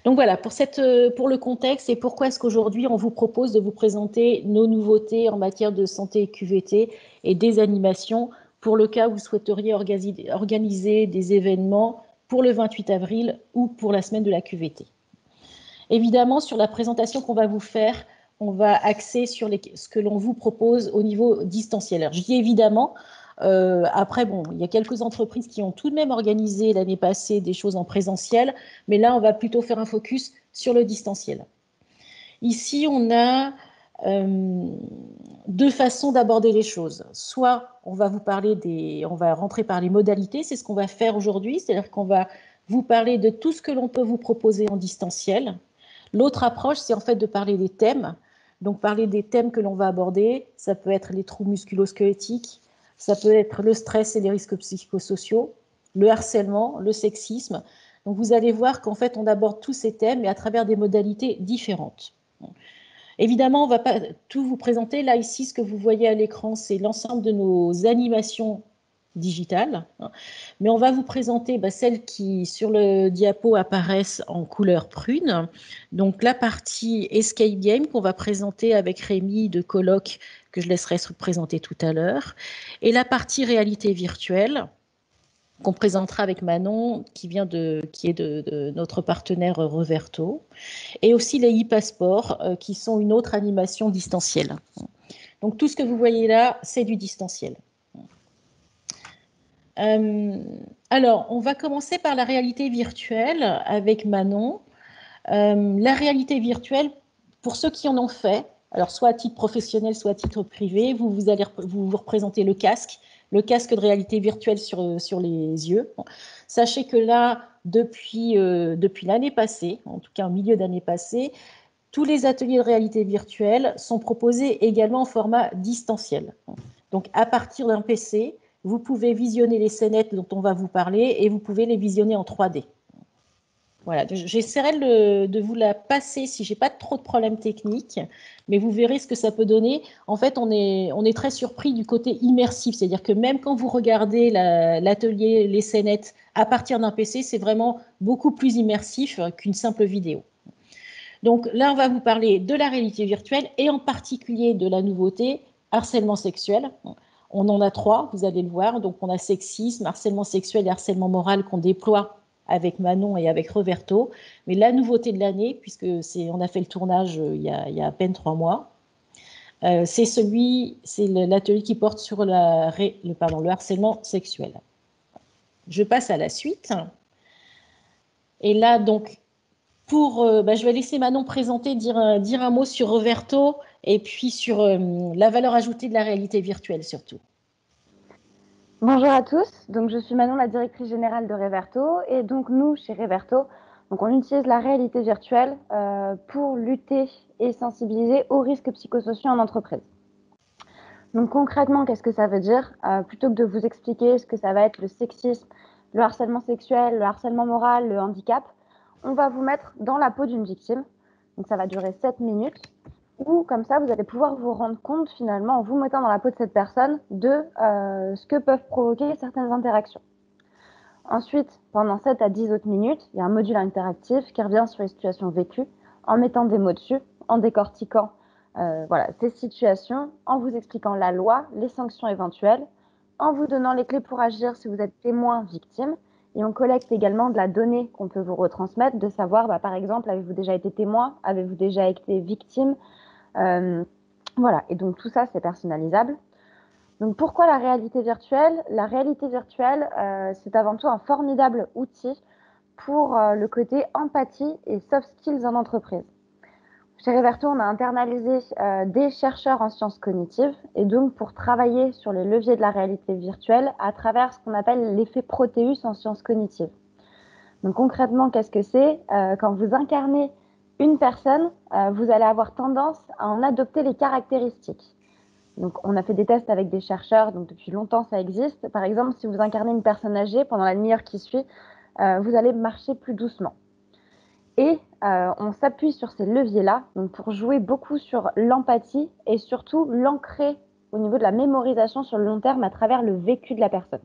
Donc voilà, pour le contexte et pourquoi est-ce qu'aujourd'hui on vous propose de vous présenter nos nouveautés en matière de santé QVT et des animations pour le cas où vous souhaiteriez organiser des événements pour le 28 avril ou pour la semaine de la QVT. Évidemment, sur la présentation qu'on va vous faire, on va axer sur ce que l'on vous propose au niveau distanciel. Alors, je dis évidemment, après, bon, il y a quelques entreprises qui ont tout de même organisé l'année passée des choses en présentiel, mais là, on va plutôt faire un focus sur le distanciel. Ici, on a deux façons d'aborder les choses. Soit on va on va rentrer par les modalités, c'est ce qu'on va faire aujourd'hui, c'est-à-dire qu'on va vous parler de tout ce que l'on peut vous proposer en distanciel. L'autre approche, c'est en fait de parler des thèmes. Donc, parler des thèmes que l'on va aborder, ça peut être les troubles musculo-squelettiques, ça peut être le stress et les risques psychosociaux, le harcèlement, le sexisme. Donc, vous allez voir qu'en fait, on aborde tous ces thèmes, mais à travers des modalités différentes. Évidemment, on ne va pas tout vous présenter. Là, ici, ce que vous voyez à l'écran, c'est l'ensemble de nos animations digitales. Mais on va vous présenter celles qui, sur le diapo, apparaissent en couleur prune. Donc, la partie Escape Game qu'on va présenter avec Rémi de Colloque, que je laisserai se présenter tout à l'heure. Et la partie réalité virtuelle, qu'on présentera avec Manon, qui est de notre partenaire Reverto, et aussi les e-passports, qui sont une autre animation distancielle. Donc tout ce que vous voyez là, c'est du distanciel. Alors, on va commencer par la réalité virtuelle avec Manon. La réalité virtuelle, pour ceux qui en ont fait, alors soit à titre professionnel, soit à titre privé, vous allez vous représenter le casque de réalité virtuelle sur les yeux. Bon. Sachez que là, depuis l'année passée, en tout cas au milieu d'année passée, tous les ateliers de réalité virtuelle sont proposés également en format distanciel. Donc, à partir d'un PC, vous pouvez visionner les scénettes dont on va vous parler et vous pouvez les visionner en 3D. Voilà, j'essaierai de vous la passer si je n'ai pas trop de problèmes techniques, mais vous verrez ce que ça peut donner. En fait, on est très surpris du côté immersif, c'est-à-dire que même quand vous regardez l'atelier, les scénettes à partir d'un PC, c'est vraiment beaucoup plus immersif qu'une simple vidéo. Donc là, on va vous parler de la réalité virtuelle et en particulier de la nouveauté, harcèlement sexuel. On en a 3, vous allez le voir. Donc on a sexisme, harcèlement sexuel et harcèlement moral qu'on déploie avec Manon et avec Reverto. Mais la nouveauté de l'année, puisque on a fait le tournage il y a à peine 3 mois, c'est l'atelier qui porte sur le harcèlement sexuel. Je passe à la suite. Et là, donc, je vais laisser Manon présenter, dire un mot sur Reverto et puis sur la valeur ajoutée de la réalité virtuelle surtout. Bonjour à tous, donc je suis Manon, la directrice générale de Reverto, et donc nous, chez Reverto, donc on utilise la réalité virtuelle pour lutter et sensibiliser aux risques psychosociaux en entreprise. Donc concrètement, qu'est-ce que ça veut dire? Plutôt que de vous expliquer ce que ça va être le sexisme, le harcèlement sexuel, le harcèlement moral, le handicap, on va vous mettre dans la peau d'une victime, donc ça va durer 7 minutes, où comme ça, vous allez pouvoir vous rendre compte finalement, en vous mettant dans la peau de cette personne, de ce que peuvent provoquer certaines interactions. Ensuite, pendant 7 à 10 autres minutes, il y a un module interactif qui revient sur les situations vécues, en mettant des mots dessus, en décortiquant ces situations, en vous expliquant la loi, les sanctions éventuelles, en vous donnant les clés pour agir si vous êtes témoin, victime. Et on collecte également de la donnée qu'on peut vous retransmettre, de savoir, par exemple, avez-vous déjà été témoin, avez-vous déjà été victime, voilà, et donc tout ça, c'est personnalisable. Donc pourquoi la réalité virtuelle? La réalité virtuelle, c'est avant tout un formidable outil pour le côté empathie et soft skills en entreprise. Chez Reverto, on a internalisé des chercheurs en sciences cognitives et donc pour travailler sur les leviers de la réalité virtuelle à travers ce qu'on appelle l'effet Proteus en sciences cognitives. Donc concrètement, qu'est-ce que c'est? Quand vous incarnez une personne, vous allez avoir tendance à en adopter les caractéristiques. Donc, on a fait des tests avec des chercheurs, donc depuis longtemps ça existe. Par exemple, si vous incarnez une personne âgée, pendant la demi-heure qui suit, vous allez marcher plus doucement. Et on s'appuie sur ces leviers-là donc pour jouer beaucoup sur l'empathie et surtout l'ancrer au niveau de la mémorisation sur le long terme à travers le vécu de la personne.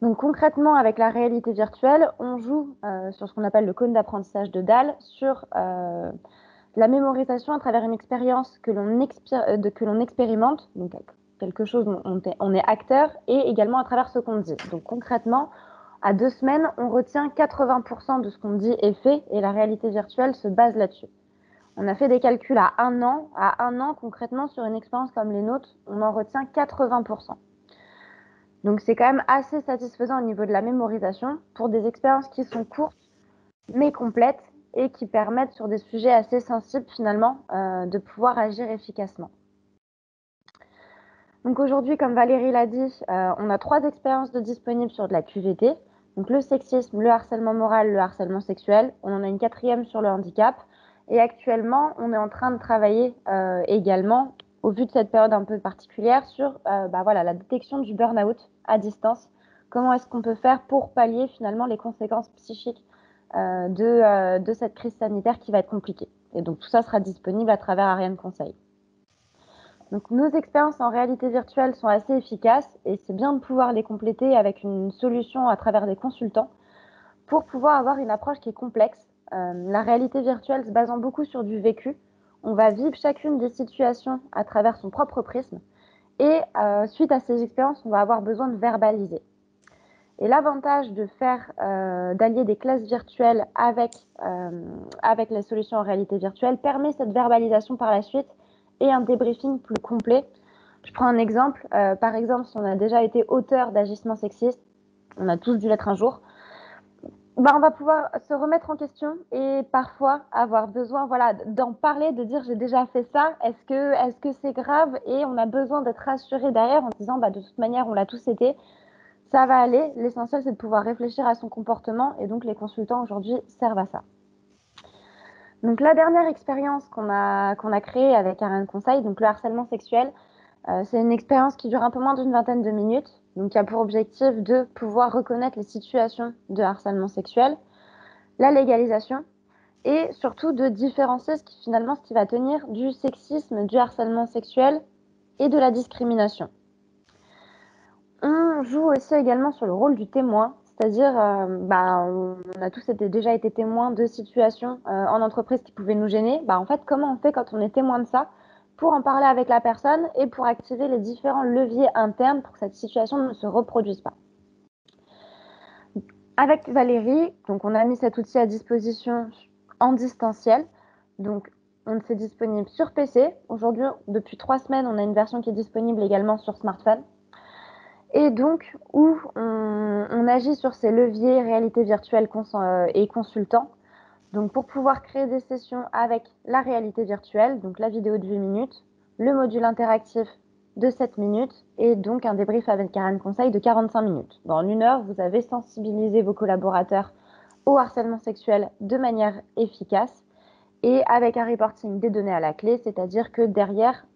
Donc concrètement, avec la réalité virtuelle, on joue sur ce qu'on appelle le cône d'apprentissage de Dahl, sur la mémorisation à travers une expérience que l'on expérimente, donc quelque chose dont on est acteur, et également à travers ce qu'on dit. Donc concrètement, à 2 semaines, on retient 80% de ce qu'on dit est fait, et la réalité virtuelle se base là-dessus. On a fait des calculs à 1 an. À 1 an, concrètement, sur une expérience comme les nôtres, on en retient 80%. Donc c'est quand même assez satisfaisant au niveau de la mémorisation pour des expériences qui sont courtes mais complètes et qui permettent sur des sujets assez sensibles finalement de pouvoir agir efficacement. Donc aujourd'hui, comme Valérie l'a dit, on a 3 expériences de disponibles sur de la QVT. Donc le sexisme, le harcèlement moral, le harcèlement sexuel. On en a une 4e sur le handicap. Et actuellement, on est en train de travailler également, au vu de cette période un peu particulière, sur la détection du burn-out à distance. Comment est-ce qu'on peut faire pour pallier finalement les conséquences psychiques de cette crise sanitaire qui va être compliquée. Et donc tout ça sera disponible à travers Ariane Conseil. Donc nos expériences en réalité virtuelle sont assez efficaces et c'est bien de pouvoir les compléter avec une solution à travers des consultants pour pouvoir avoir une approche qui est complexe. La réalité virtuelle se basant beaucoup sur du vécu, on va vivre chacune des situations à travers son propre prisme et suite à ces expériences, on va avoir besoin de verbaliser. Et l'avantage de d'allier des classes virtuelles avec les solutions en réalité virtuelle permet cette verbalisation par la suite et un débriefing plus complet. Je prends un exemple. Par exemple, si on a déjà été auteur d'agissements sexistes, on a tous dû l'être un jour, on va pouvoir se remettre en question et parfois avoir besoin d'en parler, de dire j'ai déjà fait ça, est-ce que c'est grave, et on a besoin d'être rassuré derrière en disant de toute manière on l'a tous été, ça va aller, l'essentiel c'est de pouvoir réfléchir à son comportement et donc les consultants aujourd'hui servent à ça. Donc la dernière expérience qu'on a créée avec Ariane Conseil, donc le harcèlement sexuel, c'est une expérience qui dure un peu moins d'une vingtaine de minutes, donc qui a pour objectif de pouvoir reconnaître les situations de harcèlement sexuel, la légalisation et surtout de différencier ce qui va tenir du sexisme, du harcèlement sexuel et de la discrimination. On joue aussi également sur le rôle du témoin, c'est-à-dire on a tous déjà été témoins de situations en entreprise qui pouvaient nous gêner. En fait, comment on fait quand on est témoin de ça pour en parler avec la personne et pour activer les différents leviers internes pour que cette situation ne se reproduise pas. Avec Valérie, donc on a mis cet outil à disposition en distanciel. Donc c'est disponible sur PC. Aujourd'hui, depuis 3 semaines, on a une version qui est disponible également sur smartphone. Et donc, où on agit sur ces leviers réalité virtuelle et consultant. Donc, pour pouvoir créer des sessions avec la réalité virtuelle, donc la vidéo de 8 minutes, le module interactif de 7 minutes et donc un débrief avec Ariane Conseil de 45 minutes. En 1 heure, vous avez sensibilisé vos collaborateurs au harcèlement sexuel de manière efficace et avec un reporting des données à la clé, c'est-à-dire que derrière,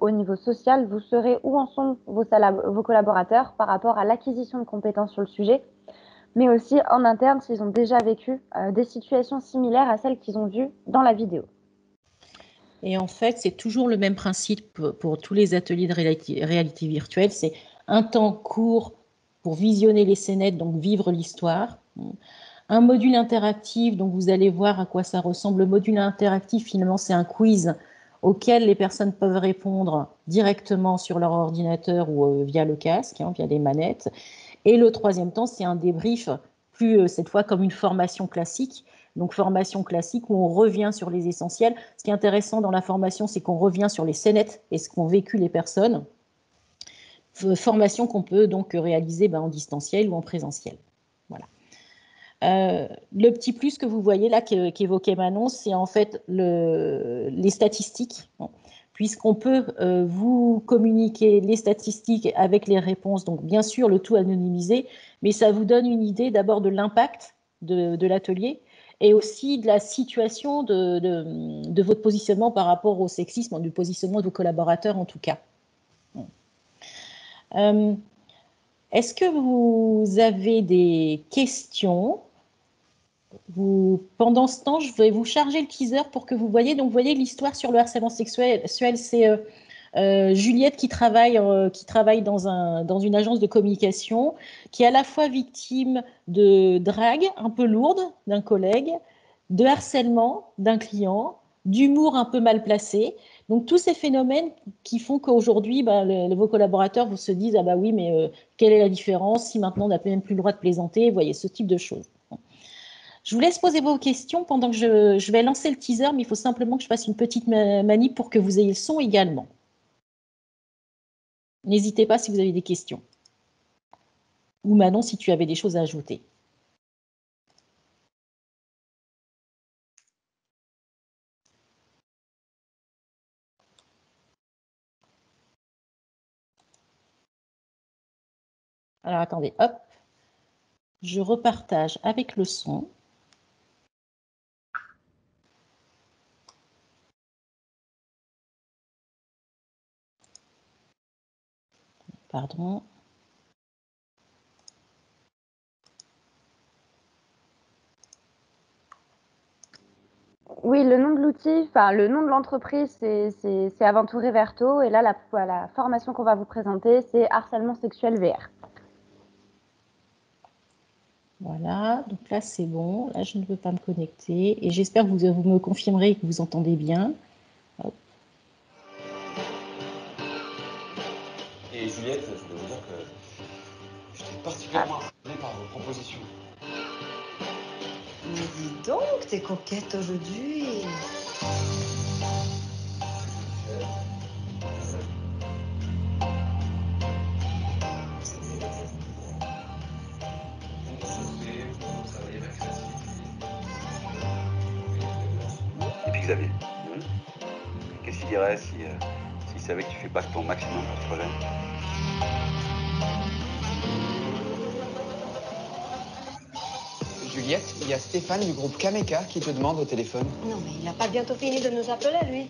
au niveau social, vous saurez où en sont vos collaborateurs par rapport à l'acquisition de compétences sur le sujet, mais aussi en interne s'ils ont déjà vécu des situations similaires à celles qu'ils ont vues dans la vidéo. Et en fait, c'est toujours le même principe pour tous les ateliers de réalité virtuelle. C'est un temps court pour visionner les scénettes, donc vivre l'histoire. Un module interactif, donc vous allez voir à quoi ça ressemble. Le module interactif, finalement, c'est un quiz auquel les personnes peuvent répondre directement sur leur ordinateur ou via le casque, via les manettes. Et le 3e temps, c'est un débrief, plus cette fois comme une formation classique. Donc formation classique où on revient sur les essentiels. Ce qui est intéressant dans la formation, c'est qu'on revient sur les scénettes et ce qu'ont vécu les personnes. Formation qu'on peut donc réaliser en distanciel ou en présentiel. Voilà. Le petit plus que vous voyez là qu'évoquait Manon, c'est en fait les statistiques, puisqu'on peut vous communiquer les statistiques avec les réponses, donc bien sûr le tout anonymisé, mais ça vous donne une idée d'abord de l'impact de l'atelier et aussi de la situation de votre positionnement par rapport au sexisme, du positionnement de vos collaborateurs en tout cas. Est-ce que vous avez des questions ? Pendant ce temps, je vais vous charger le teaser pour que vous voyez. Donc, vous voyez l'histoire sur le harcèlement sexuel. C'est Juliette qui travaille dans une agence de communication, qui est à la fois victime de drague un peu lourde d'un collègue, de harcèlement d'un client, d'humour un peu mal placé. Donc tous ces phénomènes qui font qu'aujourd'hui, vos collaborateurs vous se disent ah bah oui, mais quelle est la différence si maintenant on n'a même plus le droit de plaisanter, vous voyez, ce type de choses. Je vous laisse poser vos questions pendant que je vais lancer le teaser, mais il faut simplement que je fasse une petite manip pour que vous ayez le son également. N'hésitez pas si vous avez des questions. Ou Manon, si tu avais des choses à ajouter. Alors attendez, hop. Je repartage avec le son. Pardon. Oui, le nom de l'outil, enfin le nom de l'entreprise, c'est avant tout Reverto. Et là, la formation qu'on va vous présenter, c'est harcèlement sexuel VR. Voilà, donc là c'est bon. Là je ne peux pas me connecter. Et j'espère que vous me confirmerez que vous entendez bien. Hop. Et Juliette, je voulais vous dire que j'étais particulièrement impressionné par vos propositions. Mais dis donc, t'es coquette aujourd'hui. Et puis Xavier, qu'est-ce qu'il dirait s'il savait que tu fais pas que ton maximum pour ce projet? Juliette, il y a Stéphane du groupe Kameka qui te demande au téléphone. Non, mais il n'a pas bientôt fini de nous appeler, lui.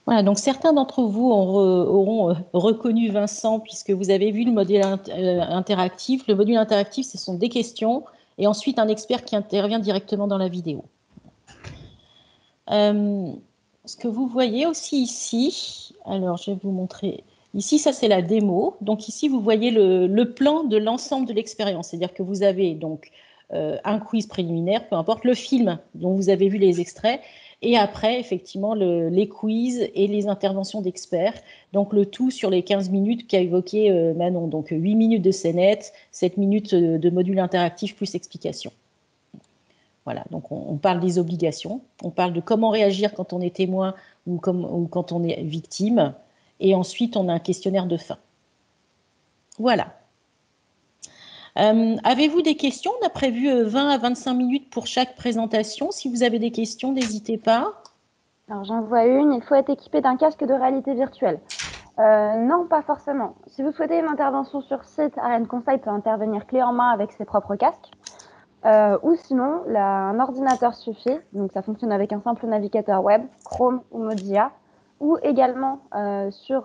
Voilà, donc certains d'entre vous auront reconnu Vincent puisque vous avez vu le module interactif. Le module interactif, ce sont des questions et ensuite un expert qui intervient directement dans la vidéo. Ce que vous voyez aussi ici, alors je vais vous montrer. Ici, ça c'est la démo. Donc ici, vous voyez le plan de l'ensemble de l'expérience. C'est-à-dire que vous avez donc un quiz préliminaire, peu importe, le film dont vous avez vu les extraits, et après, effectivement, les quiz et les interventions d'experts. Donc le tout sur les 15 minutes qu'a évoqué Manon. Donc 8 minutes de scénette, 7 minutes de module interactif plus explication. Voilà, donc on parle des obligations, on parle de comment réagir quand on est témoin ou quand on est victime, et ensuite on a un questionnaire de fin. Voilà. Avez-vous des questions? On a prévu 20 à 25 minutes pour chaque présentation. Si vous avez des questions, n'hésitez pas. Alors j'en vois une, il faut être équipé d'un casque de réalité virtuelle. Non, pas forcément. Si vous souhaitez une intervention sur site, Arène Conseil peut intervenir clé en main avec ses propres casques. Ou sinon, un ordinateur suffit. Donc ça fonctionne avec un simple navigateur web, Chrome ou Mozilla, ou également sur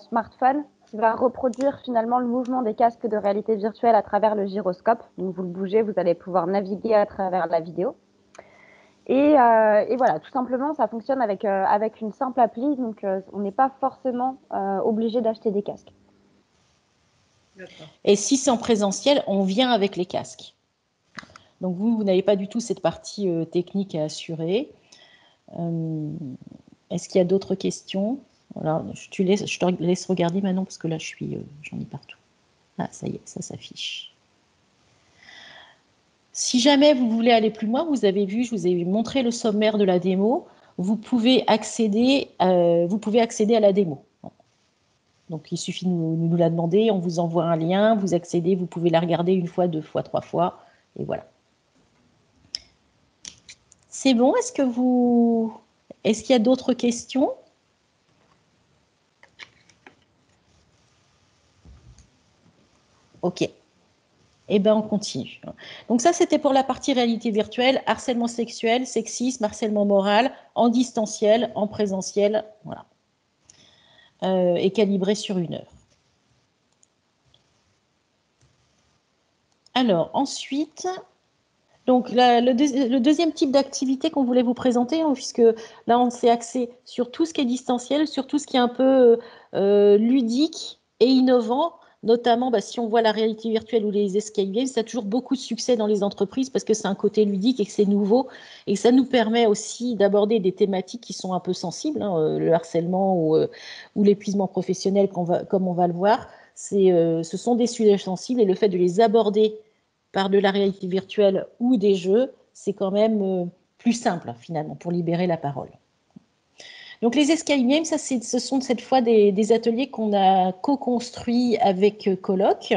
smartphone qui va reproduire finalement le mouvement des casques de réalité virtuelle à travers le gyroscope. Donc vous le bougez, vous allez pouvoir naviguer à travers la vidéo. Et voilà, tout simplement, ça fonctionne avec une simple appli, donc on n'est pas forcément obligé d'acheter des casques. Et si c'est en présentiel, on vient avec les casques. Donc vous n'avez pas du tout cette partie technique à assurer. Est-ce qu'il y a d'autres questions? Alors, je te laisse regarder maintenant parce que là, j'en ai partout. Ah, ça y est, ça s'affiche. Si jamais vous voulez aller plus loin, vous avez vu, je vous ai montré le sommaire de la démo. Vous pouvez accéder à la démo. Donc, il suffit de nous la demander, on vous envoie un lien, vous accédez, vous pouvez la regarder une fois, deux fois, trois fois, et voilà. C'est bon? Est-ce qu'il y a d'autres questions? Ok. Et ben on continue. Donc ça, c'était pour la partie réalité virtuelle, harcèlement sexuel, sexisme, harcèlement moral, en distanciel, en présentiel, voilà, et calibré sur 1 heure. Alors ensuite, donc le deuxième type d'activité qu'on voulait vous présenter, hein, puisque là on s'est axé sur tout ce qui est distanciel, sur tout ce qui est un peu ludique et innovant, notamment si on voit la réalité virtuelle ou les escape games, ça a toujours beaucoup de succès dans les entreprises parce que c'est un côté ludique et que c'est nouveau, et ça nous permet aussi d'aborder des thématiques qui sont un peu sensibles, hein, le harcèlement ou l'épuisement professionnel, comme on va le voir. Ce sont des sujets sensibles, et le fait de les aborder par de la réalité virtuelle ou des jeux, c'est quand même plus simple finalement pour libérer la parole. Donc les escape games, ce sont cette fois des ateliers qu'on a co-construits avec Coloc.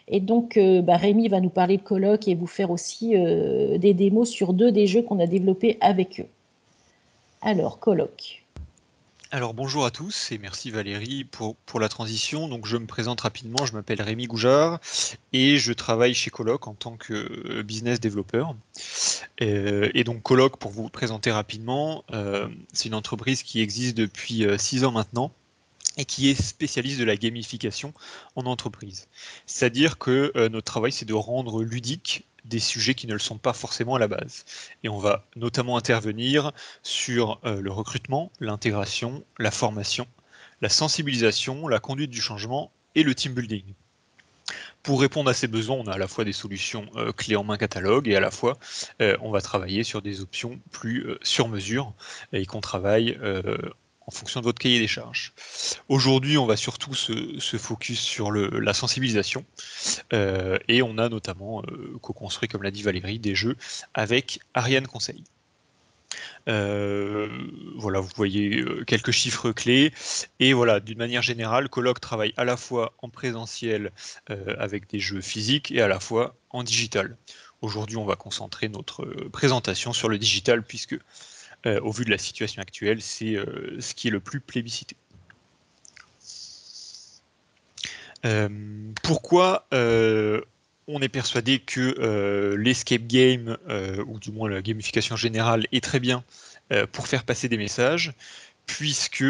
Et donc Rémi va nous parler de Coloc et vous faire aussi des démos sur 2 des jeux qu'on a développés avec eux. Alors Coloc. Alors bonjour à tous et merci Valérie pour la transition. Donc je me présente rapidement, je m'appelle Rémi Goujard et je travaille chez Coloc en tant que business développeur. Et donc Coloc, pour vous présenter rapidement, c'est une entreprise qui existe depuis 6 ans maintenant et qui est spécialiste de la gamification en entreprise. C'est-à-dire que notre travail, c'est de rendre ludique des sujets qui ne le sont pas forcément à la base. Et on va notamment intervenir sur le recrutement, l'intégration, la formation, la sensibilisation, la conduite du changement et le team building. Pour répondre à ces besoins, on a à la fois des solutions clés en main catalogue et à la fois on va travailler sur des options plus sur mesure et qu'on travaille en fonction de votre cahier des charges. Aujourd'hui, on va surtout se focus sur la sensibilisation et on a notamment co-construit, comme l'a dit Valérie, des jeux avec Ariane Conseil. Voilà, vous voyez quelques chiffres clés. Et voilà, d'une manière générale, Coloc travaille à la fois en présentiel avec des jeux physiques et à la fois en digital. Aujourd'hui, on va concentrer notre présentation sur le digital puisque, au vu de la situation actuelle, c'est ce qui est le plus plébiscité. Pourquoi on est persuadé que l'escape game, ou du moins la gamification générale, est très bien pour faire passer des messages, puisque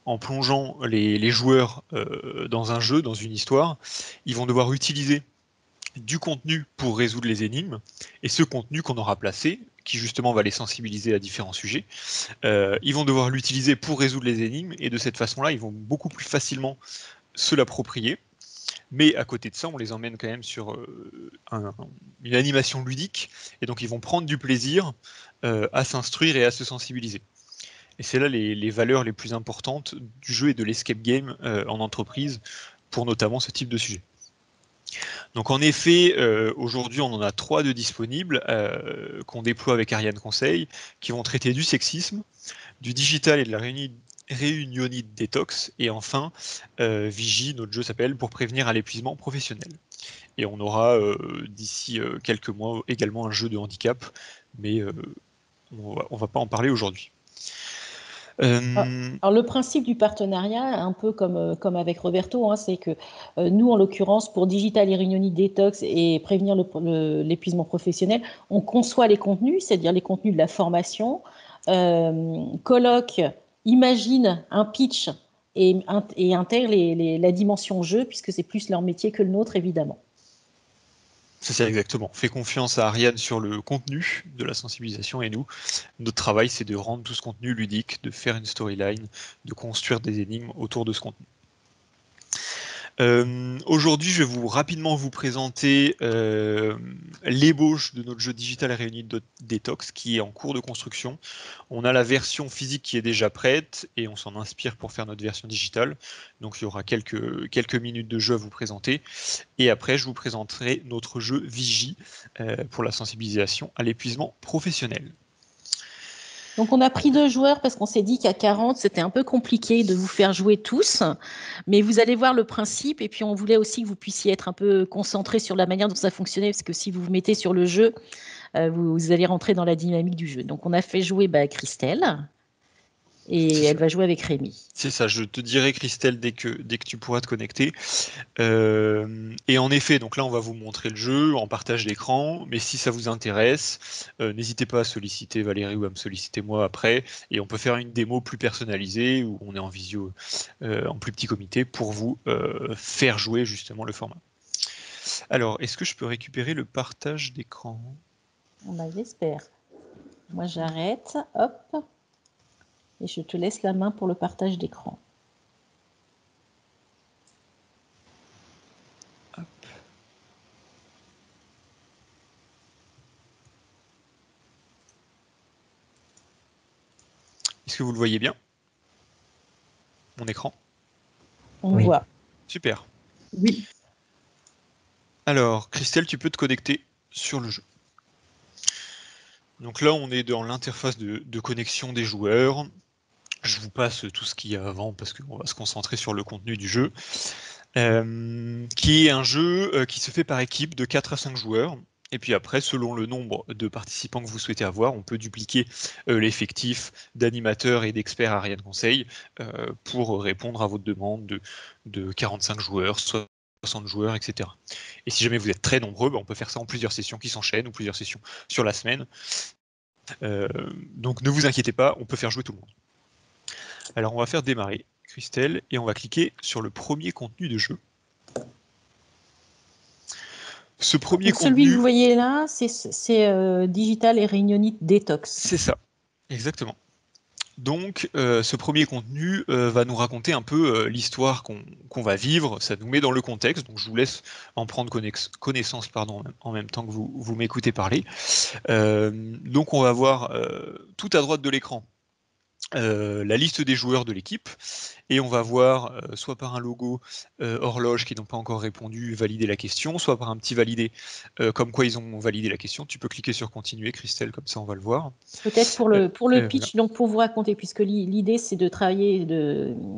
en plongeant les joueurs dans un jeu, dans une histoire, ils vont devoir utiliser du contenu pour résoudre les énigmes, et ce contenu qu'on aura placé, qui justement va les sensibiliser à différents sujets, ils vont devoir l'utiliser pour résoudre les énigmes, et de cette façon-là, ils vont beaucoup plus facilement se l'approprier. Mais à côté de ça, on les emmène quand même sur une animation ludique, et donc ils vont prendre du plaisir à s'instruire et à se sensibiliser. Et c'est là les valeurs les plus importantes du jeu et de l'escape game en entreprise, pour notamment ce type de sujet. Donc en effet, aujourd'hui on en a 3 de disponibles qu'on déploie avec Ariane Conseil, qui vont traiter du sexisme, du digital et de la réunionite détox, et enfin Vigie, notre jeu s'appelle Pour prévenir à l'épuisement professionnel. Et on aura d'ici quelques mois également un jeu de handicap, mais on va pas en parler aujourd'hui. Alors le principe du partenariat, un peu comme avec Roberto, hein, c'est que nous, en l'occurrence, pour Digital et Réunionite Détox et prévenir l'épuisement professionnel, on conçoit les contenus, c'est-à-dire les contenus de la formation. Coloc imagine un pitch et intègre la dimension jeu, puisque c'est plus leur métier que le nôtre, évidemment. C'est ça exactement. On fait confiance à Ariane sur le contenu de la sensibilisation, et nous, notre travail, c'est de rendre tout ce contenu ludique, de faire une storyline, de construire des énigmes autour de ce contenu. Aujourd'hui, je vais rapidement vous présenter l'ébauche de notre jeu Digital Réunionite Détox qui est en cours de construction. On a la version physique qui est déjà prête et on s'en inspire pour faire notre version digitale. Donc il y aura quelques minutes de jeu à vous présenter. Et après, je vous présenterai notre jeu Vigie pour la sensibilisation à l'épuisement professionnel. Donc, on a pris 2 joueurs parce qu'on s'est dit qu'à 40, c'était un peu compliqué de vous faire jouer tous. Mais vous allez voir le principe. Et puis, on voulait aussi que vous puissiez être un peu concentré sur la manière dont ça fonctionnait. Parce que si vous vous mettez sur le jeu, vous allez rentrer dans la dynamique du jeu. Donc, on a fait jouer Christelle. et C'est elle ça. va jouer avec Rémi. C'est ça, je te dirai Christelle dès que tu pourras te connecter. Et en effet, donc là on va vous montrer le jeu en partage d'écran, mais si ça vous intéresse, n'hésitez pas à solliciter Valérie ou à me solliciter moi après, et on peut faire une démo plus personnalisée où on est en visio en plus petit comité pour vous faire jouer justement le format. Alors, est-ce que je peux récupérer le partage d'écran? J'espère. Moi j'arrête, hop, et je te laisse la main pour le partage d'écran. Est-ce que vous le voyez bien? Mon écran? On voit. Super. Oui. Alors, Christelle, tu peux te connecter sur le jeu. Donc là, on est dans l'interface de connexion des joueurs. Je vous passe tout ce qu'il y a avant parce qu'on va se concentrer sur le contenu du jeu, qui est un jeu qui se fait par équipe de 4 à 5 joueurs. Et puis après, selon le nombre de participants que vous souhaitez avoir, on peut dupliquer l'effectif d'animateurs et d'experts Ariane Conseil pour répondre à votre demande de 45 joueurs, 60 joueurs, etc. Et si jamais vous êtes très nombreux, on peut faire ça en plusieurs sessions qui s'enchaînent ou plusieurs sessions sur la semaine. Donc ne vous inquiétez pas, on peut faire jouer tout le monde. Alors on va faire démarrer Christelle et on va cliquer sur le premier contenu de jeu. Ce premier Donc, celui que contenu, vous voyez là, c'est Digital et Réunionnite Detox. c'est ça, exactement. Donc ce premier contenu va nous raconter un peu l'histoire qu'on va vivre, ça nous met dans le contexte, donc je vous laisse en prendre connaissance en même temps que vous m'écoutez parler. Donc on va voir tout à droite de l'écran la liste des joueurs de l'équipe et on va voir soit par un logo horloge qui n'ont pas encore répondu, valider la question, soit par un petit validé comme quoi ils ont validé la question. Tu peux cliquer sur continuer Christelle, comme ça on va le voir. Peut-être pour le pitch, voilà. donc pour vous raconter, puisque l'idée c'est de travailler,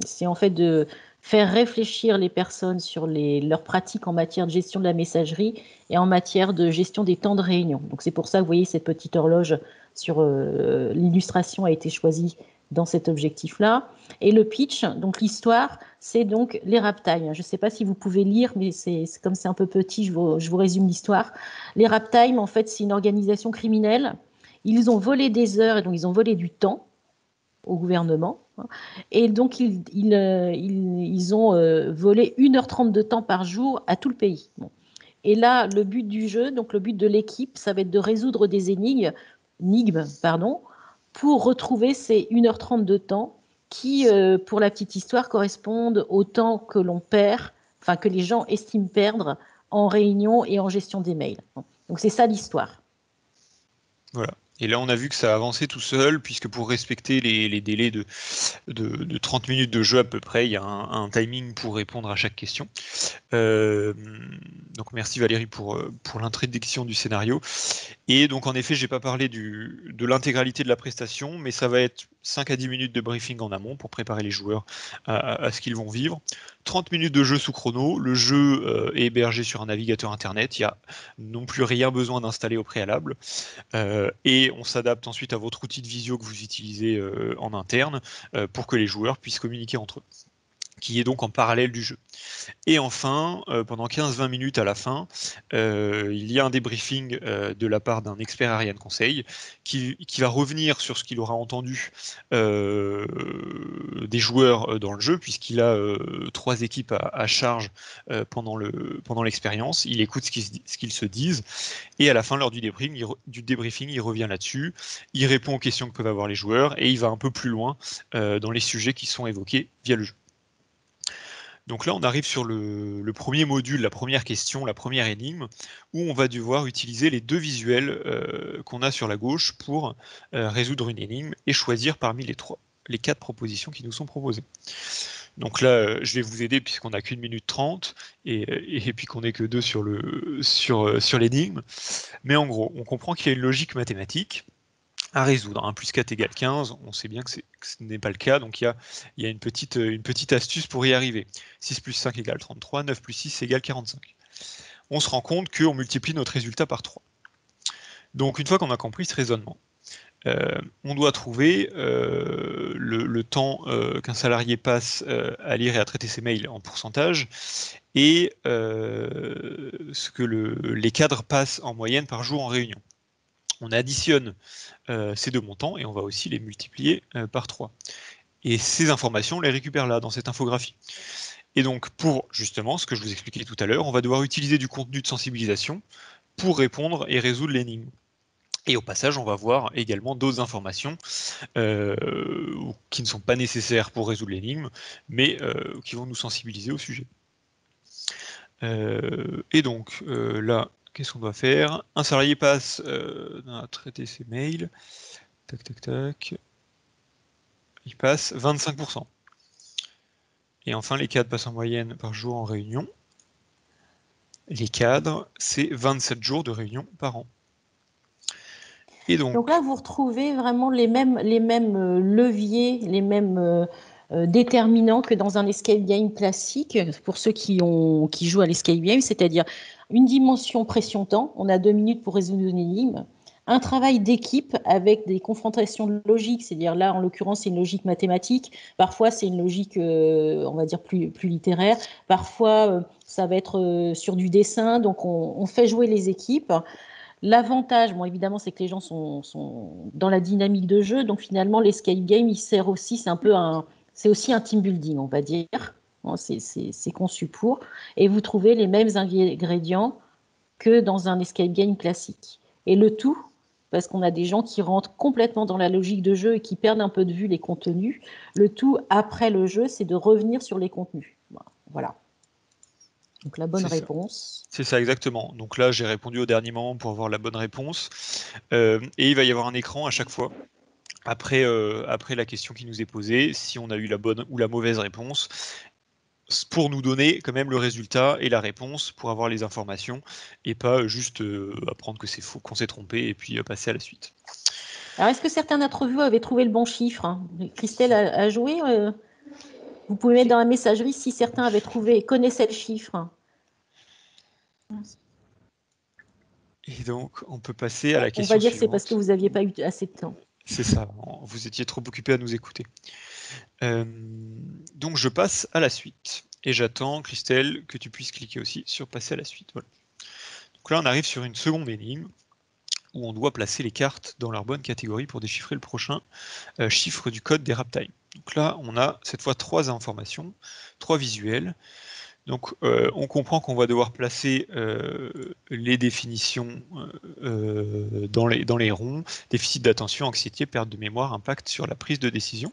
c'est en fait de faire réfléchir les personnes sur leurs pratiques en matière de gestion de la messagerie et en matière de gestion des temps de réunion. Donc c'est pour ça que vous voyez cette petite horloge sur l'illustration a été choisie dans cet objectif-là. Et le pitch, donc l'histoire, c'est donc les Raptime. Je ne sais pas si vous pouvez lire, mais comme c'est un peu petit, je vous résume l'histoire. Les Raptime, en fait, c'est une organisation criminelle. Ils ont volé des heures et donc ils ont volé du temps au gouvernement. Et donc, ils ont volé 1h30 de temps par jour à tout le pays. Bon. Et là, le but du jeu, donc le but de l'équipe, ça va être de résoudre des énigmes, pour retrouver ces 1h30 de temps qui, pour la petite histoire, correspondent au temps que l'on perd, enfin que les gens estiment perdre en réunion et en gestion des mails. Donc c'est ça l'histoire. Voilà. Et là, on a vu que ça avançait tout seul, puisque pour respecter les délais de 30 minutes de jeu à peu près, il y a un timing pour répondre à chaque question. Donc merci Valérie pour l'introduction du scénario. Et donc en effet, j'ai pas parlé de l'intégralité de la prestation, mais ça va être 5 à 10 minutes de briefing en amont pour préparer les joueurs à ce qu'ils vont vivre. 30 minutes de jeu sous chrono. Le jeu est hébergé sur un navigateur internet. Il n'y a non plus rien besoin d'installer au préalable. Et on s'adapte ensuite à votre outil de visio que vous utilisez en interne pour que les joueurs puissent communiquer entre eux, qui est donc en parallèle du jeu. Et enfin, pendant 15-20 minutes à la fin, il y a un débriefing de la part d'un expert Ariane Conseil qui va revenir sur ce qu'il aura entendu des joueurs dans le jeu, puisqu'il a 3 équipes à charge pendant l'expérience. Il écoute ce qu'ils se disent, et à la fin, lors du débriefing, il revient là-dessus, il répond aux questions que peuvent avoir les joueurs, et il va un peu plus loin dans les sujets qui sont évoqués via le jeu. Donc là, on arrive sur le premier module, la première question, la première énigme, où on va devoir utiliser les 2 visuels qu'on a sur la gauche pour résoudre une énigme et choisir parmi les 4 propositions qui nous sont proposées. Donc là, je vais vous aider puisqu'on n'a qu'1 minute 30 et puis qu'on n'est que 2 sur l'énigme. Mais en gros, on comprend qu'il y a une logique mathématique à résoudre. 1 plus 4 égale 15, on sait bien que ce n'est pas le cas, donc il y a une petite astuce pour y arriver. 6 plus 5 égale 33, 9 plus 6 égale 45. On se rend compte qu'on multiplie notre résultat par 3. Donc une fois qu'on a compris ce raisonnement, on doit trouver le temps qu'un salarié passe à lire et à traiter ses mails en pourcentage, et ce que les cadres passent en moyenne par jour en réunion. On additionne ces deux montants et on va aussi les multiplier par 3. Et ces informations, on les récupère là, dans cette infographie. Et donc, pour justement ce que je vous expliquais tout à l'heure, on va devoir utiliser du contenu de sensibilisation pour répondre et résoudre l'énigme. Et au passage, on va voir également d'autres informations qui ne sont pas nécessaires pour résoudre l'énigme, mais qui vont nous sensibiliser au sujet. Et donc, là, qu'est-ce qu'on doit faire? Un salarié passe à traiter ses mails. Tac, tac, tac. Il passe 25%. Et enfin, les cadres passent en moyenne par jour en réunion. Les cadres, c'est 27 jours de réunion par an. Et Donc là, vous retrouvez vraiment les mêmes leviers, les mêmes déterminants que dans un escape game classique, pour ceux qui jouent à l'escape game, c'est-à-dire une dimension pression-temps, on a 2 minutes pour résoudre une énigme, un travail d'équipe avec des confrontations logiques, c'est-à-dire là, en l'occurrence, c'est une logique mathématique, parfois c'est une logique, on va dire, plus littéraire, parfois ça va être sur du dessin, donc on fait jouer les équipes. L'avantage, bon, évidemment, c'est que les gens sont dans la dynamique de jeu. Donc, finalement, l'escape game, il sert aussi, c'est aussi un team building, on va dire. Bon, c'est conçu pour. Et vous trouvez les mêmes ingrédients que dans un escape game classique. Et le tout, parce qu'on a des gens qui rentrent complètement dans la logique de jeu et qui perdent un peu de vue les contenus. Le tout, après le jeu, c'est de revenir sur les contenus. Voilà. Donc, la bonne réponse. C'est ça, exactement. Donc là, j'ai répondu au dernier moment pour avoir la bonne réponse. Et il va y avoir un écran à chaque fois, après la question qui nous est posée, si on a eu la bonne ou la mauvaise réponse, pour nous donner quand même le résultat et la réponse, pour avoir les informations, et pas juste apprendre que c'est faux, qu'on s'est trompé, et puis passer à la suite. Alors, est-ce que certains d'entre vous avaient trouvé le bon chiffre? Christelle a joué. Vous pouvez mettre dans la messagerie si certains avaient trouvé, connaissaient le chiffre. Et donc, on peut passer à la question suivante. On va dire que c'est parce que vous n'aviez pas eu assez de temps. C'est ça, vous étiez trop occupé à nous écouter. Donc, je passe à la suite. Et j'attends, Christelle, que tu puisses cliquer aussi sur passer à la suite. Voilà. Donc là, on arrive sur une seconde énigme où on doit placer les cartes dans leur bonne catégorie pour déchiffrer le prochain chiffre du code des Raptime. Donc là, on a cette fois 3 informations, 3 visuels. Donc on comprend qu'on va devoir placer les définitions dans les ronds: déficit d'attention, anxiété, perte de mémoire, impact sur la prise de décision.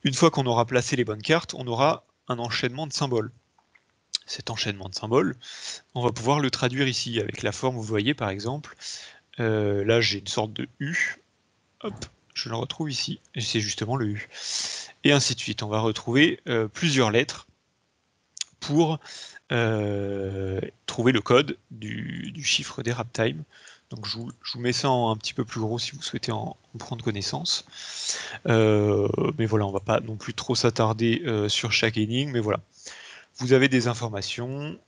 Une fois qu'on aura placé les bonnes cartes, on aura un enchaînement de symboles. Cet enchaînement de symboles, on va pouvoir le traduire ici avec la forme, vous voyez par exemple, là j'ai une sorte de U, hop, je le retrouve ici, et c'est justement le U. Et ainsi de suite, on va retrouver plusieurs lettres pour trouver le code du chiffre des Raptime. Donc je vous mets ça en un petit peu plus gros si vous souhaitez en prendre connaissance. Mais voilà, on va pas non plus trop s'attarder sur chaque énigme, mais voilà. Vous avez des informations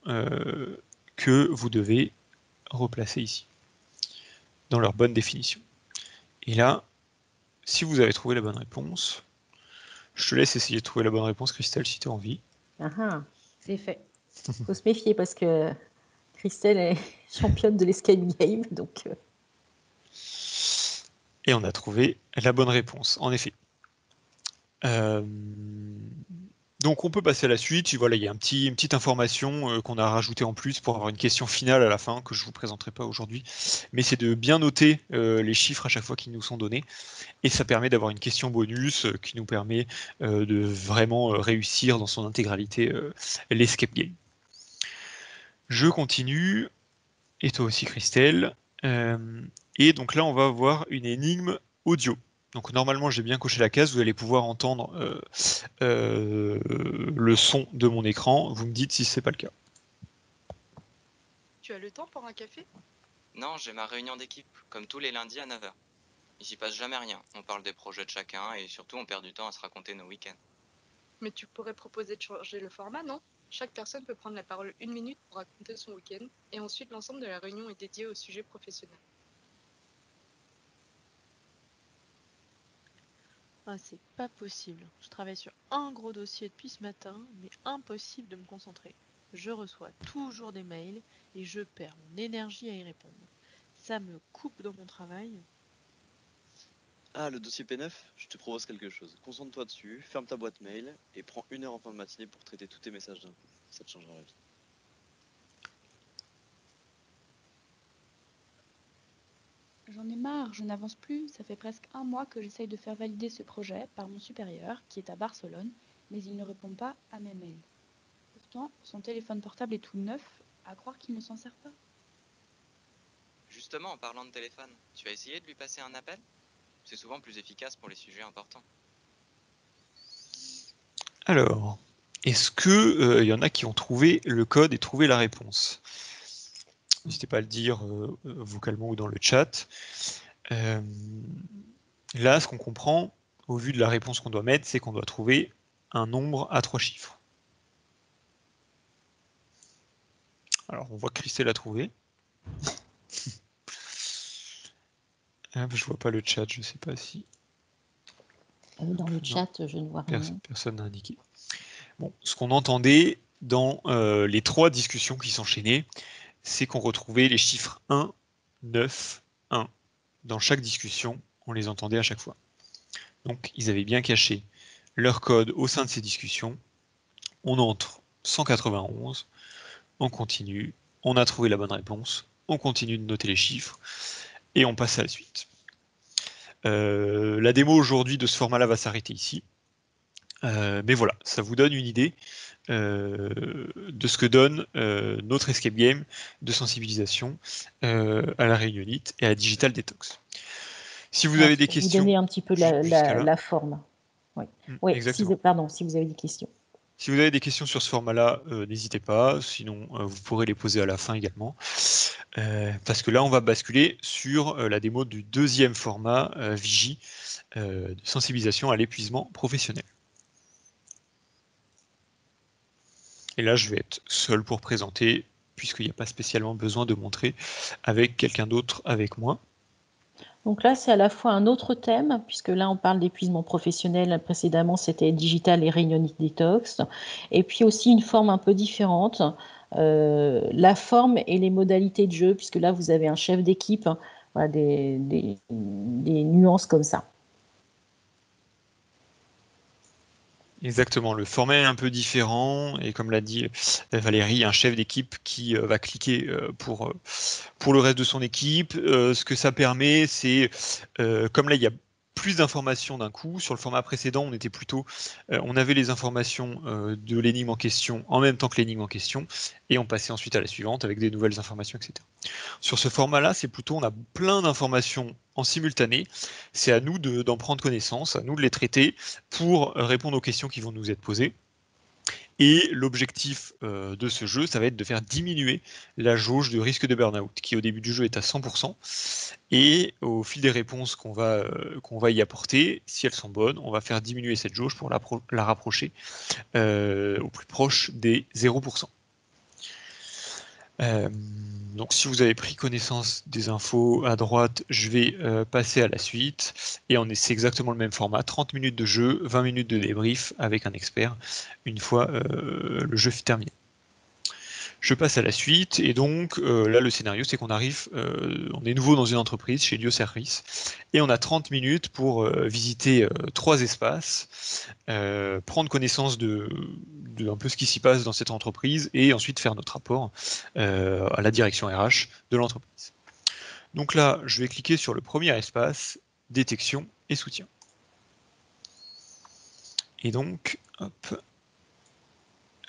que vous devez replacer ici, dans leur bonne définition. Et là, si vous avez trouvé la bonne réponse, je te laisse essayer de trouver la bonne réponse, Christelle, si tu as envie. C'est fait. Il faut se méfier parce que Christelle est championne de l'escape game. Donc, Et on a trouvé la bonne réponse, en effet. Donc on peut passer à la suite. Voilà, il y a une petite information qu'on a rajoutée en plus pour avoir une question finale à la fin que je ne vous présenterai pas aujourd'hui. Mais c'est de bien noter les chiffres à chaque fois qui nous sont donnés. Et ça permet d'avoir une question bonus qui nous permet de vraiment réussir dans son intégralité l'escape game. Je continue. Et toi aussi, Christelle. Et donc là, on va avoir une énigme audio. Donc normalement, j'ai bien coché la case, vous allez pouvoir entendre le son de mon écran. Vous me dites si c'est pas le cas. Tu as le temps pour un café? Non, j'ai ma réunion d'équipe, comme tous les lundis à 9h. Il s'y passe jamais rien. On parle des projets de chacun et surtout on perd du temps à se raconter nos week-ends. Mais tu pourrais proposer de changer le format, non? Chaque personne peut prendre la parole 1 minute pour raconter son week-end et ensuite l'ensemble de la réunion est dédié au sujet professionnel. Ah, c'est pas possible. Je travaille sur un gros dossier depuis ce matin, mais impossible de me concentrer. Je reçois toujours des mails et je perds mon énergie à y répondre. Ça me coupe dans mon travail. Ah, le dossier P9, je te propose quelque chose. Concentre-toi dessus, ferme ta boîte mail et prends 1 heure en fin de matinée pour traiter tous tes messages d'un coup. Ça te changera la vie. J'en ai marre, je n'avance plus. Ça fait presque un mois que j'essaye de faire valider ce projet par mon supérieur, qui est à Barcelone, mais il ne répond pas à mes mails. Pourtant, son téléphone portable est tout neuf, à croire qu'il ne s'en sert pas. Justement, en parlant de téléphone, tu as essayé de lui passer un appel? C'est souvent plus efficace pour les sujets importants. Alors, est-ce que y en a qui ont trouvé le code et trouvé la réponse? N'hésitez pas à le dire vocalement ou dans le chat. Là, ce qu'on comprend, au vu de la réponse qu'on doit mettre, c'est qu'on doit trouver un nombre à 3 chiffres. Alors, on voit que Christelle a trouvé. Je vois pas le chat, je sais pas si... Dans le chat, je ne vois rien. Personne n'a indiqué. Bon, ce qu'on entendait dans les 3 discussions qui s'enchaînaient, c'est qu'on retrouvait les chiffres 1, 9, 1. Dans chaque discussion, on les entendait à chaque fois. Donc, ils avaient bien caché leur code au sein de ces discussions. On entre 191, on continue, on a trouvé la bonne réponse, on continue de noter les chiffres, et on passe à la suite. La démo aujourd'hui de ce format-là va s'arrêter ici. Mais voilà, ça vous donne une idée de ce que donne notre escape game de sensibilisation à la réunionite et à la digital detox. Si vous avez des questions... Vous donner un petit peu la forme. Oui, oui, pardon, si vous avez des questions. Si vous avez des questions sur ce format-là, n'hésitez pas, sinon vous pourrez les poser à la fin également. Parce que là, on va basculer sur la démo du deuxième format Vigie, de sensibilisation à l'épuisement professionnel. Et là, je vais être seul pour présenter, puisqu'il n'y a pas spécialement besoin de montrer avec quelqu'un d'autre avec moi. Donc là, c'est à la fois un autre thème, puisque là, on parle d'épuisement professionnel. Précédemment, c'était digital et réunionite détox. Et puis aussi une forme un peu différente, la forme et les modalités de jeu, puisque là, vous avez un chef d'équipe, voilà, des nuances comme ça. Exactement, le format est un peu différent et comme l'a dit Valérie, un chef d'équipe qui va cliquer pour le reste de son équipe. Ce que ça permet, c'est, comme là il y a plus d'informations d'un coup, sur le format précédent on était plutôt, on avait les informations de l'énigme en question en même temps que l'énigme en question et on passait ensuite à la suivante avec des nouvelles informations, etc. Sur ce format-là, c'est plutôt, on a plein d'informations en simultané, c'est à nous d'en prendre connaissance, à nous de les traiter pour répondre aux questions qui vont nous être posées. Et l'objectif de ce jeu, ça va être de faire diminuer la jauge de risque de burn-out, qui au début du jeu est à 100%. Et au fil des réponses qu'on va y apporter, si elles sont bonnes, on va faire diminuer cette jauge pour la rapprocher au plus proche des 0%. Donc si vous avez pris connaissance des infos à droite, je vais passer à la suite. Et c'est exactement le même format, 30 minutes de jeu, 20 minutes de débrief avec un expert, une fois le jeu terminé. Je passe à la suite, et donc là le scénario c'est qu'on arrive, on est nouveau dans une entreprise, chez Dio Service, et on a 30 minutes pour visiter 3 espaces, prendre connaissance de un peu ce qui s'y passe dans cette entreprise, et ensuite faire notre rapport à la direction RH de l'entreprise. Donc là, je vais cliquer sur le premier espace, détection et soutien. Et donc, hop,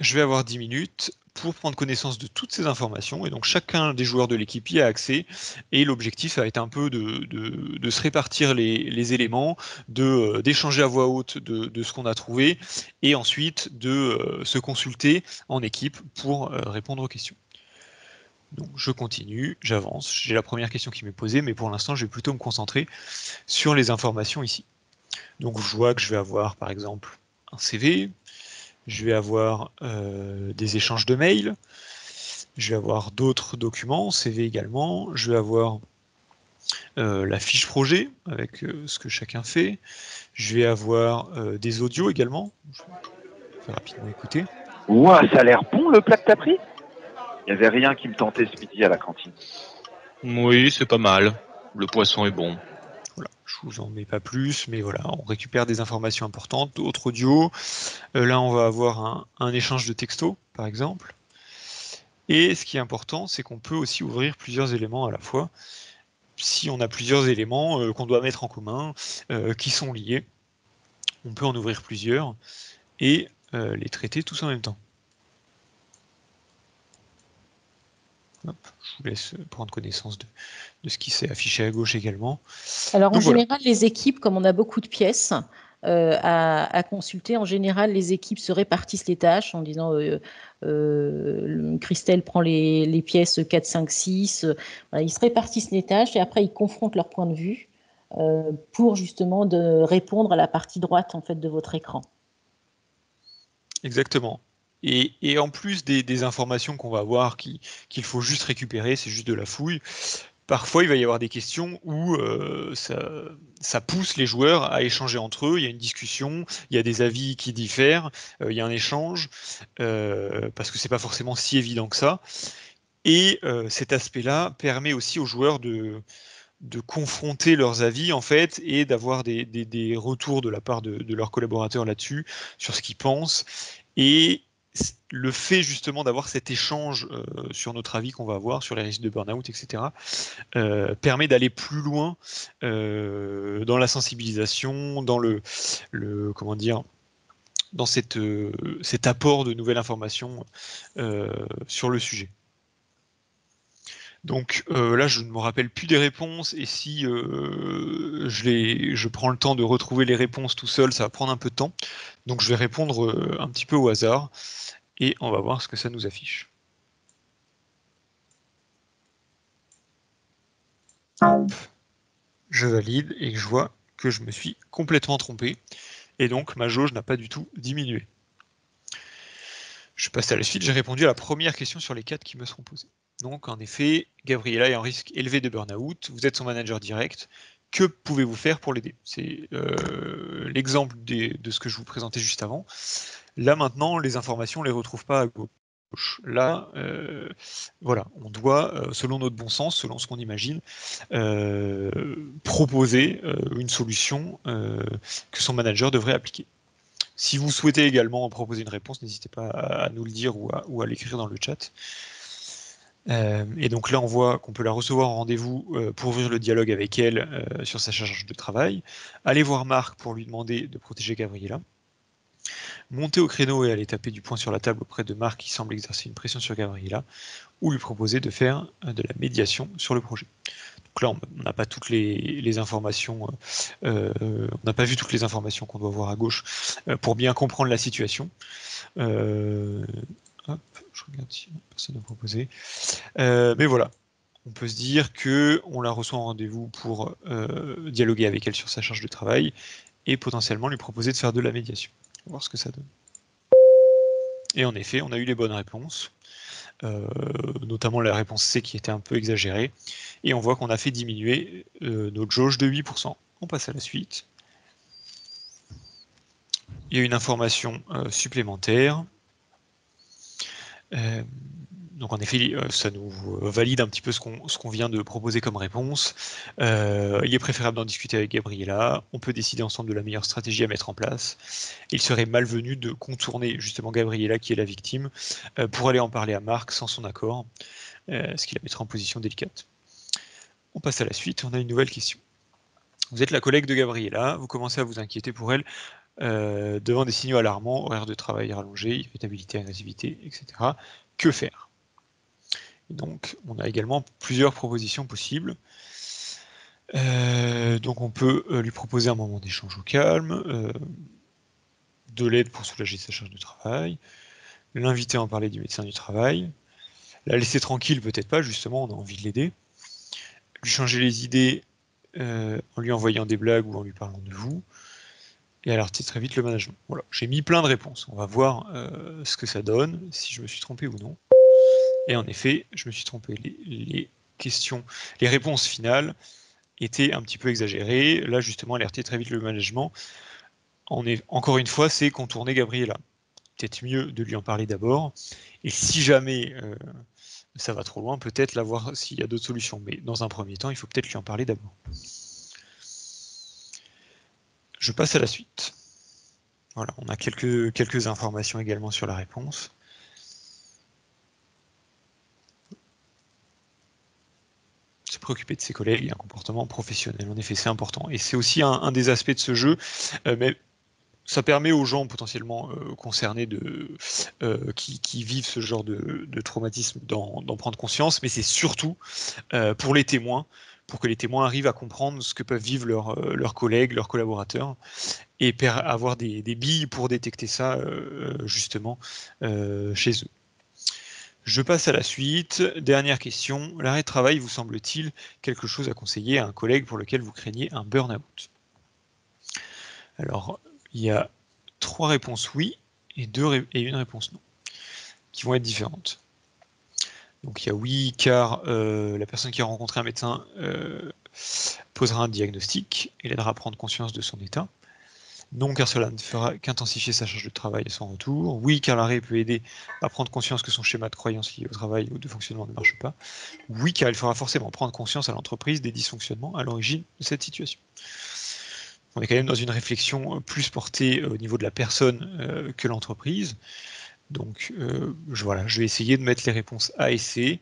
je vais avoir 10 minutes pour prendre connaissance de toutes ces informations, et donc chacun des joueurs de l'équipe y a accès, et l'objectif va être un peu de se répartir les éléments, d'échanger à voix haute de ce qu'on a trouvé, et ensuite de se consulter en équipe pour répondre aux questions. Donc je continue, j'avance, j'ai la première question qui m'est posée, mais pour l'instant je vais plutôt me concentrer sur les informations ici. Donc je vois que je vais avoir par exemple un CV, je vais avoir des échanges de mails, je vais avoir d'autres documents, CV également, je vais avoir la fiche projet avec ce que chacun fait. Je vais avoir des audios également. Je vais rapidement écouter. Ouah, ça a l'air bon le plat que t'as pris. Il n'y avait rien qui me tentait ce midi à la cantine. Oui, c'est pas mal. Le poisson est bon. Voilà, je vous en mets pas plus, mais voilà, on récupère des informations importantes, d'autres audio. Là, on va avoir un échange de textos, par exemple. Et ce qui est important, c'est qu'on peut aussi ouvrir plusieurs éléments à la fois. Si on a plusieurs éléments qu'on doit mettre en commun, qui sont liés, on peut en ouvrir plusieurs et les traiter tous en même temps. Hop, je vous laisse prendre connaissance de ce qui s'est affiché à gauche également. Alors, Donc, en général, les équipes, comme on a beaucoup de pièces à consulter, en général, les équipes se répartissent les tâches en disant Christelle prend les pièces 4, 5, 6. Voilà, ils se répartissent les tâches et après, ils confrontent leur point de vue pour justement de répondre à la partie droite en fait, de votre écran. Exactement. Et en plus des informations qu'on va avoir qu'il faut juste récupérer, c'est juste de la fouille, parfois il va y avoir des questions où ça pousse les joueurs à échanger entre eux, il y a une discussion, il y a des avis qui diffèrent, il y a un échange, parce que c'est pas forcément si évident que ça. Et cet aspect-là permet aussi aux joueurs de confronter leurs avis en fait et d'avoir des retours de la part de leurs collaborateurs là-dessus, sur ce qu'ils pensent. Et le fait justement d'avoir cet échange sur notre avis qu'on va avoir sur les risques de burn-out, etc., permet d'aller plus loin dans la sensibilisation, dans comment dire, dans cet apport de nouvelles informations sur le sujet. Donc là, je ne me rappelle plus des réponses, et si je prends le temps de retrouver les réponses tout seul, ça va prendre un peu de temps. Donc je vais répondre un petit peu au hasard, et on va voir ce que ça nous affiche. Hop. Je valide, et je vois que je me suis complètement trompé, et donc ma jauge n'a pas du tout diminué. Je passe à la suite, j'ai répondu à la première question sur les 4 qui me seront posées. Donc, en effet, Gabriela est en risque élevé de burn-out, vous êtes son manager direct, que pouvez-vous faire pour l'aider? C'est l'exemple de ce que je vous présentais juste avant. Là, maintenant, les informations, on ne les retrouve pas à gauche. Là, voilà, on doit, selon notre bon sens, selon ce qu'on imagine, proposer une solution que son manager devrait appliquer. Si vous souhaitez également proposer une réponse, n'hésitez pas à nous le dire ou à l'écrire dans le chat. Et donc là, on voit qu'on peut la recevoir en rendez-vous pour ouvrir le dialogue avec elle sur sa charge de travail. Allez voir Marc pour lui demander de protéger Gabriela. Monter au créneau et aller taper du poing sur la table auprès de Marc qui semble exercer une pression sur Gabriela, ou lui proposer de faire de la médiation sur le projet. Donc là, on n'a pas toutes les informations, on n'a pas vu toutes les informations qu'on doit voir à gauche pour bien comprendre la situation. Hop, je regarde si personne n'a proposé. Mais voilà, on peut se dire qu'on la reçoit en rendez-vous pour dialoguer avec elle sur sa charge de travail et potentiellement lui proposer de faire de la médiation. On va voir ce que ça donne. Et en effet, on a eu les bonnes réponses, notamment la réponse C qui était un peu exagérée. Et on voit qu'on a fait diminuer notre jauge de 8%. On passe à la suite. Il y a une information supplémentaire. Donc en effet, ça nous valide un petit peu ce qu'on vient de proposer comme réponse. Il est préférable d'en discuter avec Gabriela. On peut décider ensemble de la meilleure stratégie à mettre en place. Il serait malvenu de contourner justement Gabriela, qui est la victime, pour aller en parler à Marc sans son accord, ce qui la mettrait en position délicate. On passe à la suite, on a une nouvelle question. Vous êtes la collègue de Gabriela, vous commencez à vous inquiéter pour elle, devant des signaux alarmants, horaire de travail rallongé, irritabilité, agressivité, etc. Que faire? Et donc, on a également plusieurs propositions possibles. Donc, on peut lui proposer un moment d'échange au calme, de l'aide pour soulager sa charge de travail, l'inviter à en parler du médecin du travail, la laisser tranquille, peut-être pas, justement, on a envie de l'aider, lui changer les idées en lui envoyant des blagues ou en lui parlant de vous, et alerter très vite le management. Voilà, j'ai mis plein de réponses. On va voir ce que ça donne, si je me suis trompé ou non. Et en effet, je me suis trompé. Les questions, les réponses finales était un petit peu exagérée. Là, justement, alerter très vite le management. Encore une fois, c'est contourner Gabriella. Peut-être mieux de lui en parler d'abord. Et si jamais ça va trop loin, peut-être la voir s'il y a d'autres solutions. Mais dans un premier temps, il faut peut-être lui en parler d'abord. Je passe à la suite. Voilà, on a quelques informations également sur la réponse. Se préoccuper de ses collègues et un comportement professionnel. En effet, c'est important. Et c'est aussi un des aspects de ce jeu, mais ça permet aux gens potentiellement concernés qui vivent ce genre de traumatisme d'en prendre conscience, mais c'est surtout pour les témoins, pour que les témoins arrivent à comprendre ce que peuvent vivre leurs collègues, leurs collaborateurs, et avoir des billes pour détecter ça justement chez eux. Je passe à la suite. Dernière question. L'arrêt de travail vous semble-t-il quelque chose à conseiller à un collègue pour lequel vous craignez un burn-out? Alors, il y a 3 réponses oui et une réponse non, qui vont être différentes. Donc il y a oui, car la personne qui a rencontré un médecin posera un diagnostic et l'aidera à prendre conscience de son état. Non, car cela ne fera qu'intensifier sa charge de travail à son retour. Oui, car l'arrêt peut aider à prendre conscience que son schéma de croyance lié au travail ou de fonctionnement ne marche pas. Oui, car il fera forcément prendre conscience à l'entreprise des dysfonctionnements à l'origine de cette situation. On est quand même dans une réflexion plus portée au niveau de la personne que l'entreprise. Donc voilà, je vais essayer de mettre les réponses A et C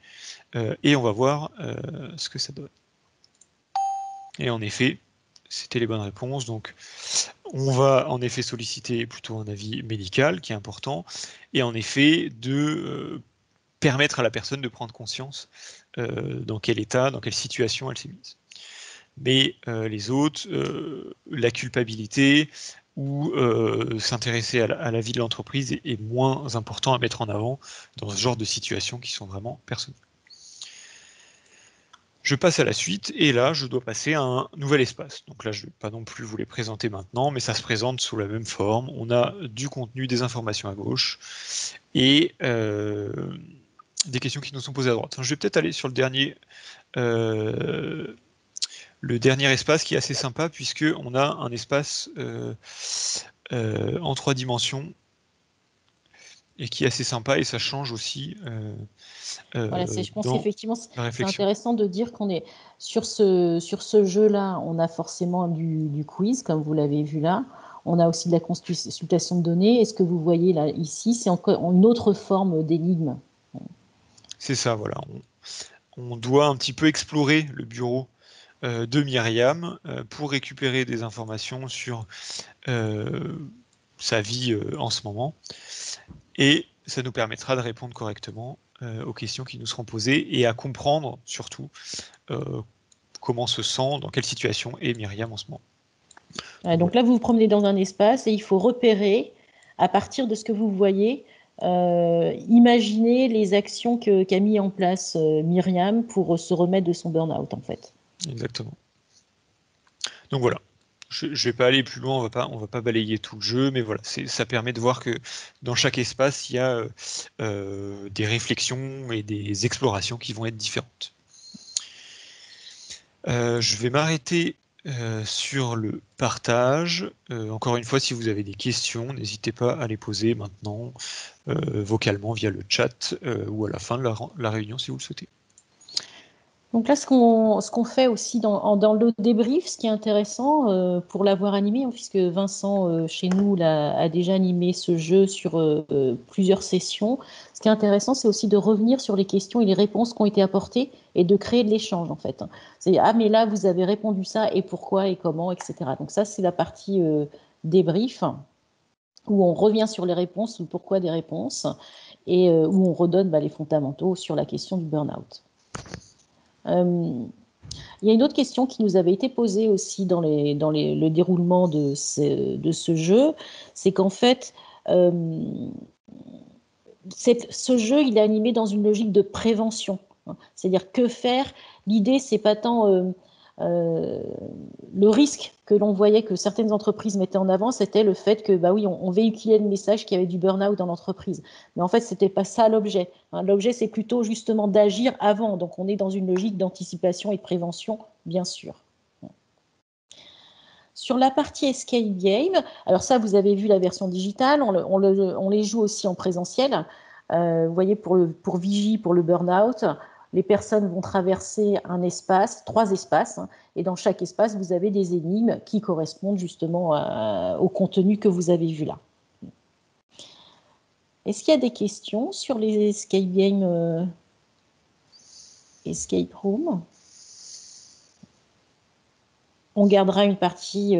et on va voir ce que ça donne. Et en effet, c'était les bonnes réponses. Donc on va en effet solliciter plutôt un avis médical qui est important et en effet de permettre à la personne de prendre conscience dans quel état, dans quelle situation elle s'est mise. Mais les autres, la culpabilité ou s'intéresser à la vie de l'entreprise est moins important à mettre en avant dans ce genre de situations qui sont vraiment personnelles. Je passe à la suite et là je dois passer à un nouvel espace. Donc là je ne vais pas non plus vous les présenter maintenant, mais ça se présente sous la même forme. On a du contenu, des informations à gauche et des questions qui nous sont posées à droite. Je vais peut-être aller sur le dernier espace qui est assez sympa puisque on a un espace en 3 dimensions et qui est assez sympa et ça change aussi Voilà, je pense dans qu'effectivement, la c'est réflexion. intéressant de dire qu'on est sur ce jeu-là, on a forcément du quiz, comme vous l'avez vu là. On a aussi de la consultation de données. Et ce que vous voyez là, ici, c'est encore une autre forme d'énigme. C'est ça, voilà. On doit un petit peu explorer le bureau de Myriam pour récupérer des informations sur sa vie en ce moment. Et ça nous permettra de répondre correctement aux questions qui nous seront posées et à comprendre surtout comment se sent, dans quelle situation est Myriam en ce moment. Donc là, vous vous promenez dans un espace et il faut repérer, à partir de ce que vous voyez, imaginer les actions qu'a mis en place Myriam pour se remettre de son burn-out, en fait. Exactement. Donc voilà. Je ne vais pas aller plus loin, on va pas balayer tout le jeu, mais voilà, ça permet de voir que dans chaque espace, il y a des réflexions et des explorations qui vont être différentes. Je vais m'arrêter sur le partage. Encore une fois, si vous avez des questions, n'hésitez pas à les poser maintenant, vocalement via le chat ou à la fin de la réunion si vous le souhaitez. Donc là, ce qu'on fait aussi dans le débrief, ce qui est intéressant pour l'avoir animé, puisque Vincent, chez nous, a déjà animé ce jeu sur plusieurs sessions, ce qui est intéressant, c'est aussi de revenir sur les questions et les réponses qui ont été apportées et de créer de l'échange, en fait. C'est « Ah, mais là, vous avez répondu ça, et pourquoi, et comment, etc. » Donc ça, c'est la partie débrief, où on revient sur les réponses, le pourquoi des réponses, et où on redonne les fondamentaux sur la question du burn-out. Il y a une autre question qui nous avait été posée aussi dans le déroulement de ce jeu, c'est qu'en fait, ce jeu, il est animé dans une logique de prévention. C'est-à-dire que faire. L'idée, c'est pas tant le risque que l'on voyait que certaines entreprises mettaient en avant, c'était le fait que, oui, on véhiculait le message qu'il y avait du burn-out dans l'entreprise. Mais en fait, c'était pas ça l'objet. L'objet, c'est plutôt justement d'agir avant. Donc, on est dans une logique d'anticipation et de prévention, bien sûr. Sur la partie escape game, alors ça, vous avez vu la version digitale, on les joue aussi en présentiel. Vous voyez, pour Vigie, pour le burn-out, les personnes vont traverser un espace, 3 espaces, hein, et dans chaque espace, vous avez des énigmes qui correspondent justement au contenu que vous avez vu là. Est-ce qu'il y a des questions sur les escape games escape room? On gardera une partie.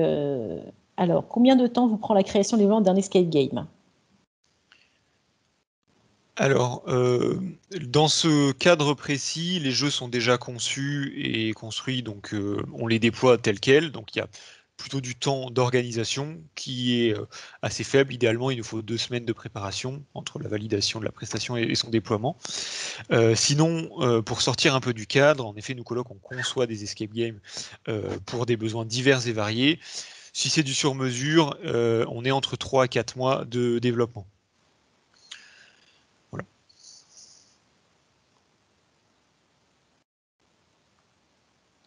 Alors, combien de temps vous prend la création des ventes d'un escape game? Alors, dans ce cadre précis, les jeux sont déjà conçus et construits, donc on les déploie tels quels. Donc il y a plutôt du temps d'organisation qui est assez faible. Idéalement, il nous faut 2 semaines de préparation entre la validation de la prestation et son déploiement. Sinon, pour sortir un peu du cadre, en effet, nous Coloc, on conçoit des escape games pour des besoins divers et variés. Si c'est du sur-mesure, on est entre 3 à 4 mois de développement. Voilà.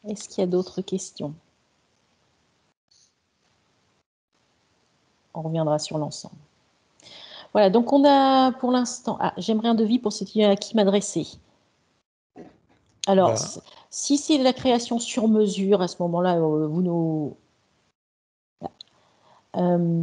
Est-ce qu'il y a d'autres questions? On reviendra sur l'ensemble. Voilà, donc on a pour l'instant... Ah, j'aimerais un devis pour ce à qui m'adresser. Alors, si c'est la création sur mesure, à ce moment-là, vous nous...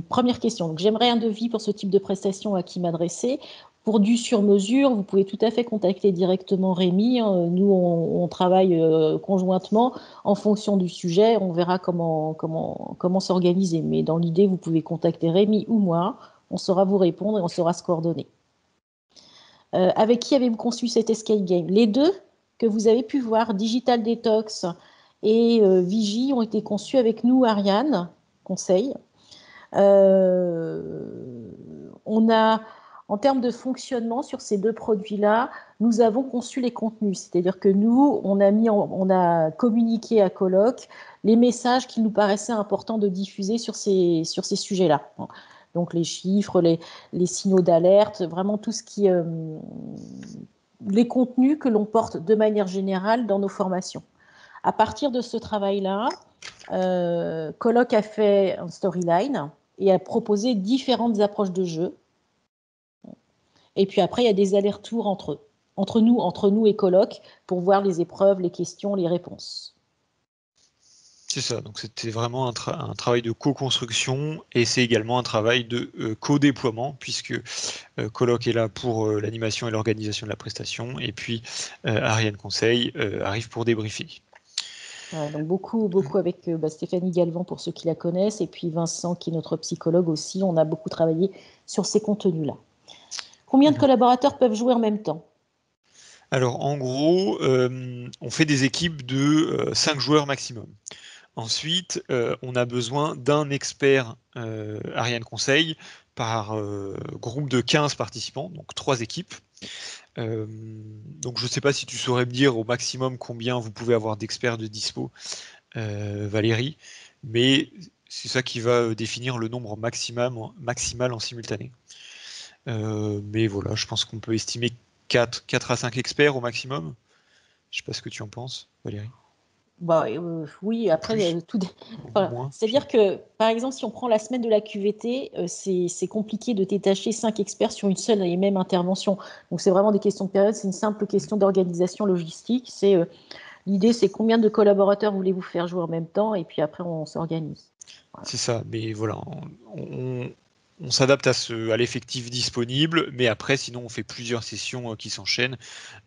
première question, donc j'aimerais un devis pour ce type de prestation à qui m'adresser. Pour du sur-mesure, vous pouvez tout à fait contacter directement Rémi. Nous, on travaille conjointement en fonction du sujet. On verra comment s'organiser. Mais dans l'idée, vous pouvez contacter Rémi ou moi. On saura vous répondre et on saura se coordonner. Avec qui avez-vous conçu cet escape game? Les deux que vous avez pu voir, Digital Detox et Vigie, ont été conçus avec nous, Ariane Conseil. On a, en termes de fonctionnement sur ces deux produits-là, nous avons conçu les contenus. C'est-à-dire que nous, on a communiqué à Coloc les messages qu'il nous paraissait important de diffuser sur ces sujets-là. Donc les chiffres, les signaux d'alerte, vraiment tout ce qui... les contenus que l'on porte de manière générale dans nos formations. À partir de ce travail-là, Coloc a fait un storyline et a proposé différentes approches de jeu. Et puis après, il y a des allers-retours entre nous et Coloc pour voir les épreuves, les questions, les réponses. C'est ça, donc c'était vraiment un travail de co-construction et c'est également un travail de co-déploiement puisque Coloc est là pour l'animation et l'organisation de la prestation et puis Ariane Conseil arrive pour débriefer. Voilà, donc beaucoup avec Stéphanie Galvan pour ceux qui la connaissent et puis Vincent qui est notre psychologue aussi. On a beaucoup travaillé sur ces contenus-là. Combien de collaborateurs peuvent jouer en même temps? Alors en gros, on fait des équipes de 5 joueurs maximum. Ensuite, on a besoin d'un expert Ariane Conseil par groupe de 15 participants, donc 3 équipes. Donc je ne sais pas si tu saurais me dire au maximum combien vous pouvez avoir d'experts de dispo, Valérie, mais c'est ça qui va définir le nombre maximal en simultané. Mais voilà, je pense qu'on peut estimer 4 à 5 experts au maximum. Je ne sais pas ce que tu en penses, Valérie. Bah, oui, après, c'est-à-dire que, par exemple, si on prend la semaine de la QVT, c'est compliqué de détacher 5 experts sur une seule et même intervention. Donc, c'est vraiment des questions de période, c'est une simple question d'organisation logistique. L'idée, c'est combien de collaborateurs voulez-vous faire jouer en même temps, et puis après, on s'organise. Voilà. C'est ça, mais voilà, on s'adapte à l'effectif disponible, mais après, sinon, on fait plusieurs sessions qui s'enchaînent.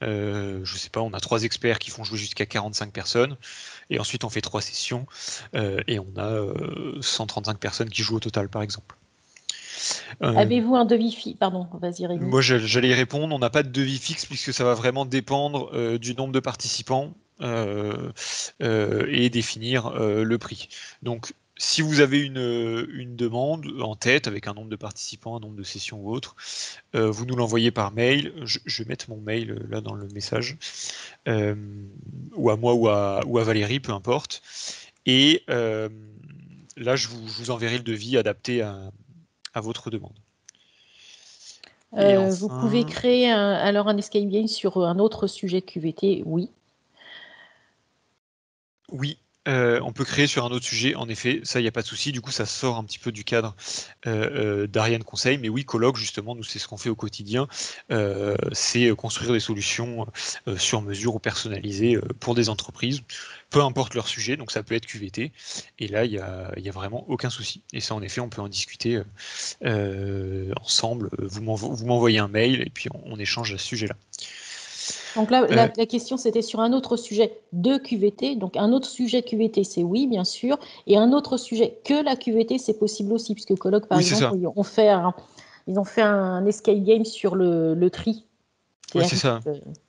Je sais pas, on a 3 experts qui font jouer jusqu'à 45 personnes, et ensuite on fait 3 sessions, et on a 135 personnes qui jouent au total, par exemple. Avez-vous un devis fixe? Pardon, vas-y Rémi. Moi, j'allais y répondre, on n'a pas de devis fixe, puisque ça va vraiment dépendre du nombre de participants et définir le prix. Donc, si vous avez une demande en tête avec un nombre de participants, un nombre de sessions ou autre, vous nous l'envoyez par mail. Je vais mettre mon mail là dans le message, ou à moi ou à Valérie, peu importe. Et là, je vous enverrai le devis adapté à votre demande. Enfin... Vous pouvez créer un escape game sur un autre sujet de QVT, oui. Oui, on peut créer sur un autre sujet, en effet, ça, il n'y a pas de souci. Du coup, ça sort un petit peu du cadre d'Ariane Conseil. Mais oui, Colloque, justement, nous, c'est ce qu'on fait au quotidien. C'est construire des solutions sur mesure ou personnalisées pour des entreprises, peu importe leur sujet. Donc, ça peut être QVT. Et là, il y a vraiment aucun souci. Et ça, en effet, on peut en discuter ensemble. Vous m'envoyez un mail et puis on échange à ce sujet-là. Donc là, la question, c'était sur un autre sujet de QVT. Donc, un autre sujet de QVT, c'est oui, bien sûr. Et un autre sujet que la QVT, c'est possible aussi, puisque Colloque, par exemple, ils ont fait un escape game sur le tri. Oui, c'est ça.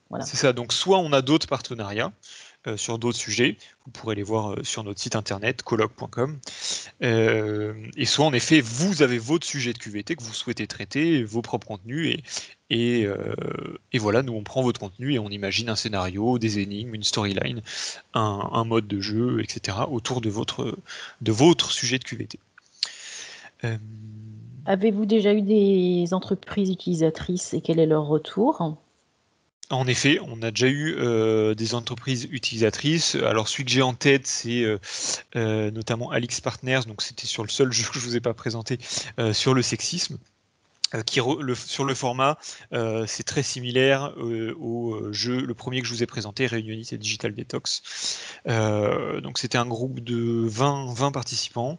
Voilà. C'est ça. Donc, soit on a d'autres partenariats sur d'autres sujets, vous pourrez les voir sur notre site internet, colloque.com. Et soit, en effet, vous avez votre sujet de QVT que vous souhaitez traiter, vos propres contenus, et voilà, nous on prend votre contenu et on imagine un scénario, des énigmes, une storyline, un mode de jeu, etc. autour de votre sujet de QVT. Avez-vous déjà eu des entreprises utilisatrices et quel est leur retour ? En effet, on a déjà eu des entreprises utilisatrices. Alors celui que j'ai en tête, c'est notamment Alix Partners, donc c'était sur le seul jeu que je vous ai pas présenté, sur le sexisme. Sur le format, c'est très similaire au jeu, le premier que je vous ai présenté, Réunionite et Digital Detox. Donc c'était un groupe de 20 participants,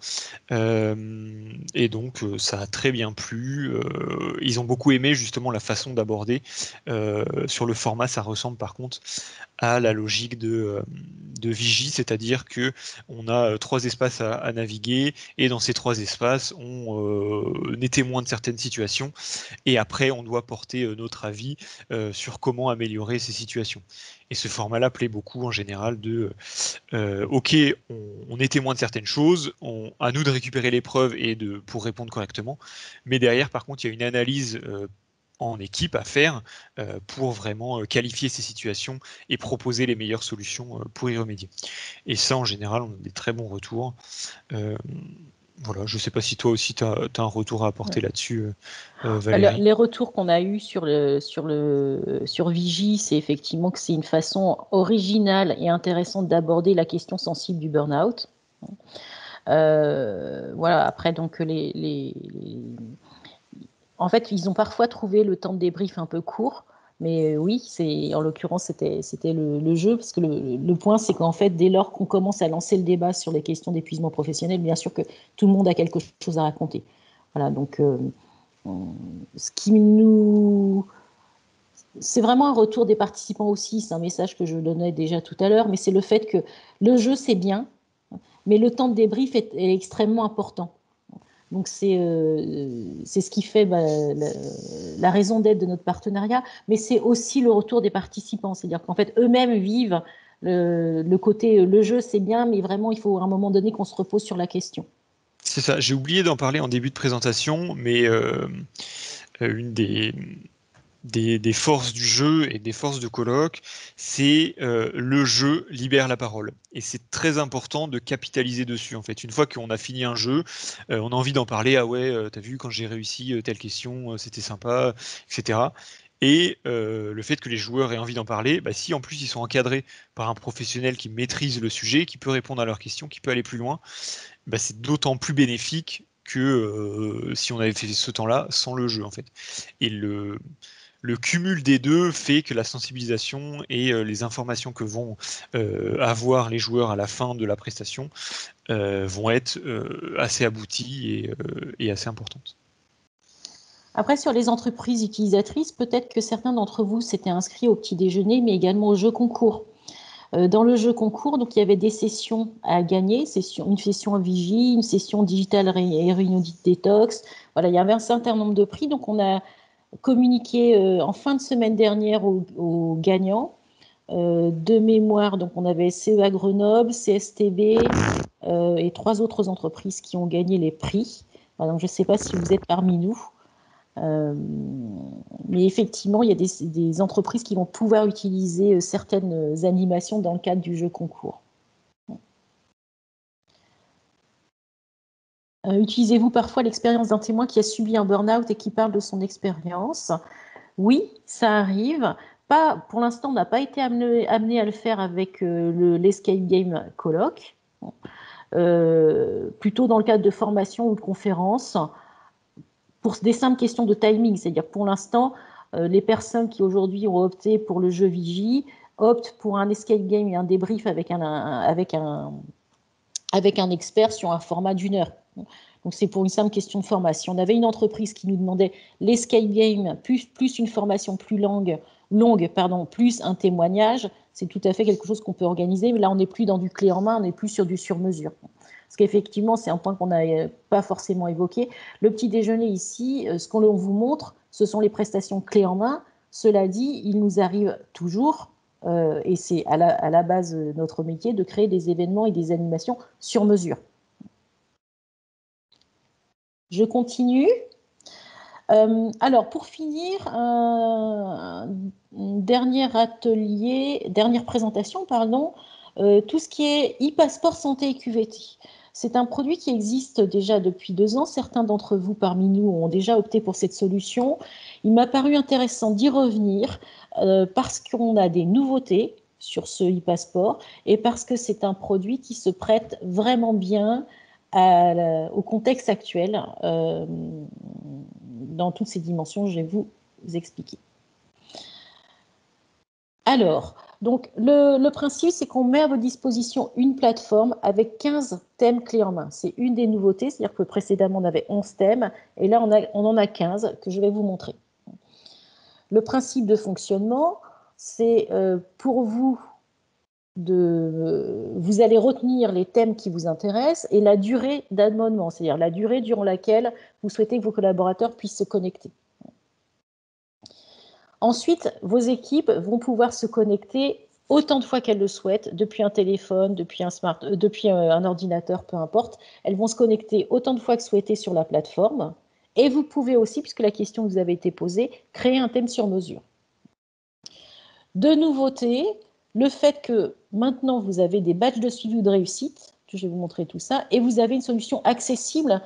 et donc ça a très bien plu. Ils ont beaucoup aimé justement la façon d'aborder. Sur le format, ça ressemble par contre à la logique de Vigie, c'est-à-dire que on a 3 espaces à naviguer, et dans ces 3 espaces, on est témoin de certaines situations, et après on doit porter notre avis sur comment améliorer ces situations. Et ce format-là plaît beaucoup en général ok, on est témoin de certaines choses, à nous de récupérer les preuves pour répondre correctement, mais derrière par contre il y a une analyse en équipe à faire pour vraiment qualifier ces situations et proposer les meilleures solutions pour y remédier. Et ça, en général, on a des très bons retours. Voilà, je ne sais pas si toi aussi, tu as un retour à apporter là-dessus, Valérie. Les retours qu'on a eus sur Vigie, c'est effectivement que c'est une façon originale et intéressante d'aborder la question sensible du burn-out. Voilà, après, donc, en fait, ils ont parfois trouvé le temps de débrief un peu court, mais oui, en l'occurrence, c'était le jeu, parce que le point, c'est qu'en fait, dès lors qu'on commence à lancer le débat sur les questions d'épuisement professionnel, bien sûr que tout le monde a quelque chose à raconter. Voilà, donc, c'est vraiment un retour des participants aussi, c'est un message que je donnais déjà tout à l'heure, mais c'est le fait que le jeu, c'est bien, mais le temps de débrief est extrêmement important. Donc, c'est ce qui fait la raison d'être de notre partenariat, mais c'est aussi le retour des participants. C'est-à-dire qu'en fait, eux-mêmes vivent le côté le jeu, c'est bien, mais vraiment, il faut à un moment donné qu'on se repose sur la question. C'est ça, j'ai oublié d'en parler en début de présentation, mais une des forces du jeu et des forces de Colloque, c'est le jeu libère la parole. Et c'est très important de capitaliser dessus. En fait, une fois qu'on a fini un jeu, on a envie d'en parler. Ah ouais, t'as vu quand j'ai réussi telle question, c'était sympa, etc. Et le fait que les joueurs aient envie d'en parler, si en plus ils sont encadrés par un professionnel qui maîtrise le sujet, qui peut répondre à leurs questions, qui peut aller plus loin, c'est d'autant plus bénéfique que si on avait fait ce temps-là sans le jeu en fait. Et le cumul des deux fait que la sensibilisation et les informations que vont avoir les joueurs à la fin de la prestation vont être assez abouties et assez importantes. Après, sur les entreprises utilisatrices, peut-être que certains d'entre vous s'étaient inscrits au petit déjeuner, mais également au jeu concours. Dans le jeu concours, donc, il y avait des sessions à gagner, une session à Vigie, une session Digital et Réunionite Detox. Voilà, il y avait un certain nombre de prix, donc on a communiqué en fin de semaine dernière aux gagnants. De mémoire, donc on avait CEA Grenoble, CSTB et 3 autres entreprises qui ont gagné les prix. Alors, je ne sais pas si vous êtes parmi nous. Mais effectivement, il y a des entreprises qui vont pouvoir utiliser certaines animations dans le cadre du jeu concours. Utilisez-vous parfois l'expérience d'un témoin qui a subi un burn-out et qui parle de son expérience? Oui, ça arrive. Pour l'instant, on n'a pas été amené à le faire avec l'escape game Colloque. plutôt dans le cadre de formation ou de conférences, pour des simples questions de timing. C'est-à-dire que pour l'instant, les personnes qui aujourd'hui ont opté pour le jeu Vigie optent pour un escape game et un débrief avec un expert sur un format d'1 heure. Donc c'est pour une simple question de formation. Si on avait une entreprise qui nous demandait l'escape game plus une formation plus longue, plus un témoignage, c'est tout à fait quelque chose qu'on peut organiser, mais là on n'est plus dans du clé en main, on n'est plus sur du sur-mesure. Parce qu'effectivement, c'est un point qu'on n'a pas forcément évoqué. Le petit déjeuner ici, ce qu'on vous montre, ce sont les prestations clés en main. Cela dit, il nous arrive toujours, et c'est à la base de notre métier, de créer des événements et des animations sur mesure. Je continue. Alors, pour finir, dernière présentation, pardon, tout ce qui est e-passeport santé et QVT. C'est un produit qui existe déjà depuis 2 ans. Certains d'entre vous parmi nous ont déjà opté pour cette solution. Il m'a paru intéressant d'y revenir parce qu'on a des nouveautés sur ce e-passeport et parce que c'est un produit qui se prête vraiment bien au contexte actuel dans toutes ces dimensions, je vais vous expliquer. Alors, donc le principe, c'est qu'on met à votre disposition une plateforme avec 15 thèmes clés en main. C'est une des nouveautés, c'est-à-dire que précédemment, on avait 11 thèmes, et là, on en a 15 que je vais vous montrer. Le principe de fonctionnement, c'est pour vous, vous allez retenir les thèmes qui vous intéressent et la durée d'abonnement, c'est-à-dire la durée durant laquelle vous souhaitez que vos collaborateurs puissent se connecter. Ensuite, vos équipes vont pouvoir se connecter autant de fois qu'elles le souhaitent, depuis un téléphone, depuis un ordinateur, peu importe. Elles vont se connecter autant de fois que souhaitées sur la plateforme. Et vous pouvez aussi, puisque la question vous avait été posée, créer un thème sur mesure. De nouveauté, le fait que maintenant vous avez des badges de suivi ou de réussite, je vais vous montrer tout ça, et vous avez une solution accessible.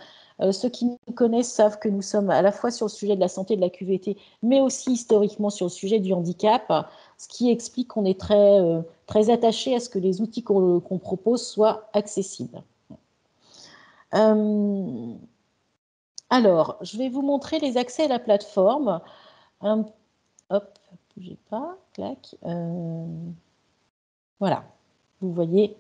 Ceux qui nous connaissent savent que nous sommes à la fois sur le sujet de la santé et de la QVT, mais aussi historiquement sur le sujet du handicap, ce qui explique qu'on est très attaché à ce que les outils qu'on propose soient accessibles. Alors, je vais vous montrer les accès à la plateforme. Hop, bougez pas, clac. Voilà, vous voyez.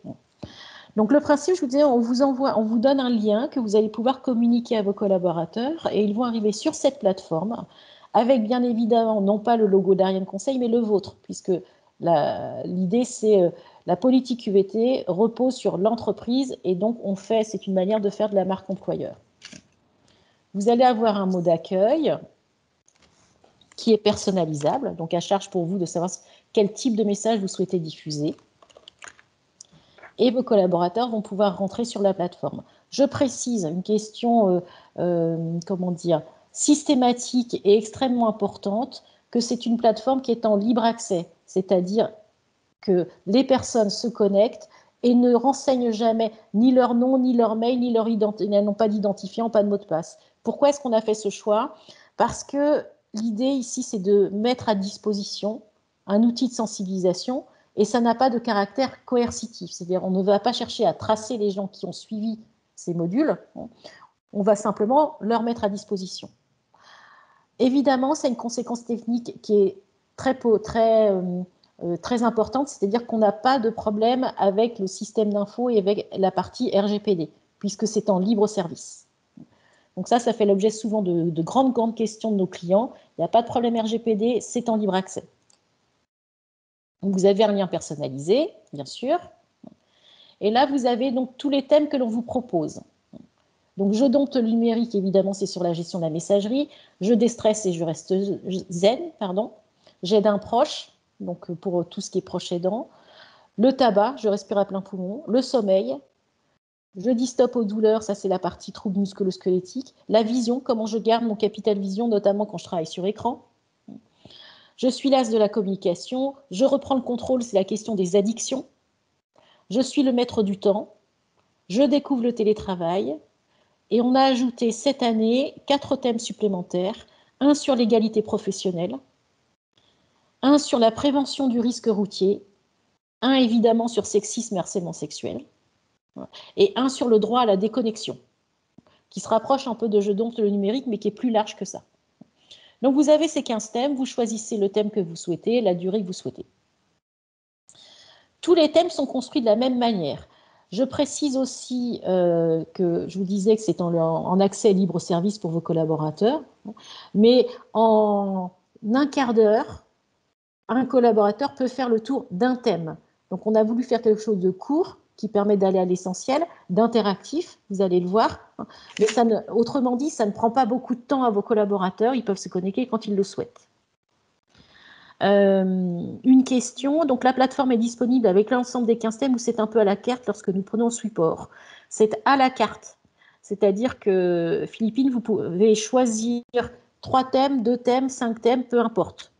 Donc le principe, je vous disais, on vous donne un lien que vous allez pouvoir communiquer à vos collaborateurs et ils vont arriver sur cette plateforme avec bien évidemment non pas le logo d'Ariane Conseil mais le vôtre, puisque l'idée c'est la politique QVT repose sur l'entreprise et donc c'est une manière de faire de la marque employeur. Vous allez avoir un mot d'accueil qui est personnalisable, donc à charge pour vous de savoir quel type de message vous souhaitez diffuser. Et vos collaborateurs vont pouvoir rentrer sur la plateforme. Je précise une question systématique et extrêmement importante, que c'est une plateforme qui est en libre accès, c'est-à-dire que les personnes se connectent et ne renseignent jamais ni leur nom, ni leur mail, ni leur identité, elles n'ont pas d'identifiant, pas de mot de passe. Pourquoi est-ce qu'on a fait ce choix? Parce que l'idée ici, c'est de mettre à disposition un outil de sensibilisation et ça n'a pas de caractère coercitif. C'est-à-dire on ne va pas chercher à tracer les gens qui ont suivi ces modules, on va simplement leur mettre à disposition. Évidemment, c'est une conséquence technique qui est très importante, c'est-à-dire qu'on n'a pas de problème avec le système d'info et avec la partie RGPD, puisque c'est en libre service. Donc ça fait l'objet souvent de grandes questions de nos clients. Il n'y a pas de problème RGPD, c'est en libre accès. Donc vous avez un lien personnalisé, bien sûr. Et là, vous avez donc tous les thèmes que l'on vous propose. Donc, je dompte le numérique, évidemment, c'est sur la gestion de la messagerie. Je déstresse et je reste zen, pardon. J'aide un proche, donc pour tout ce qui est proche aidant. Le tabac, je respire à plein poumon. Le sommeil, je dis stop aux douleurs, ça c'est la partie trouble musculo-squelettique. La vision, comment je garde mon capital vision, notamment quand je travaille sur écran. Je suis l'as de la communication. Je reprends le contrôle, c'est la question des addictions. Je suis le maître du temps. Je découvre le télétravail. Et on a ajouté cette année 4 thèmes supplémentaires, un sur l'égalité professionnelle, un sur la prévention du risque routier, un évidemment sur sexisme et harcèlement sexuel, et un sur le droit à la déconnexion, qui se rapproche un peu de Jeux d'oncle le numérique, mais qui est plus large que ça. Donc vous avez ces 15 thèmes, vous choisissez le thème que vous souhaitez, la durée que vous souhaitez. Tous les thèmes sont construits de la même manière. Je précise aussi que je vous disais que c'est en accès libre service pour vos collaborateurs, mais en un quart d'heure, un collaborateur peut faire le tour d'un thème. Donc on a voulu faire quelque chose de court qui permet d'aller à l'essentiel, d'interactif, vous allez le voir. Mais autrement dit, ça ne prend pas beaucoup de temps à vos collaborateurs, ils peuvent se connecter quand ils le souhaitent. Une question, donc la plateforme est disponible avec l'ensemble des 15 thèmes ou c'est un peu à la carte lorsque nous prenons le support. C'est à la carte, c'est-à-dire que Philippine, vous pouvez choisir 3 thèmes, 2 thèmes, 5 thèmes, peu importe.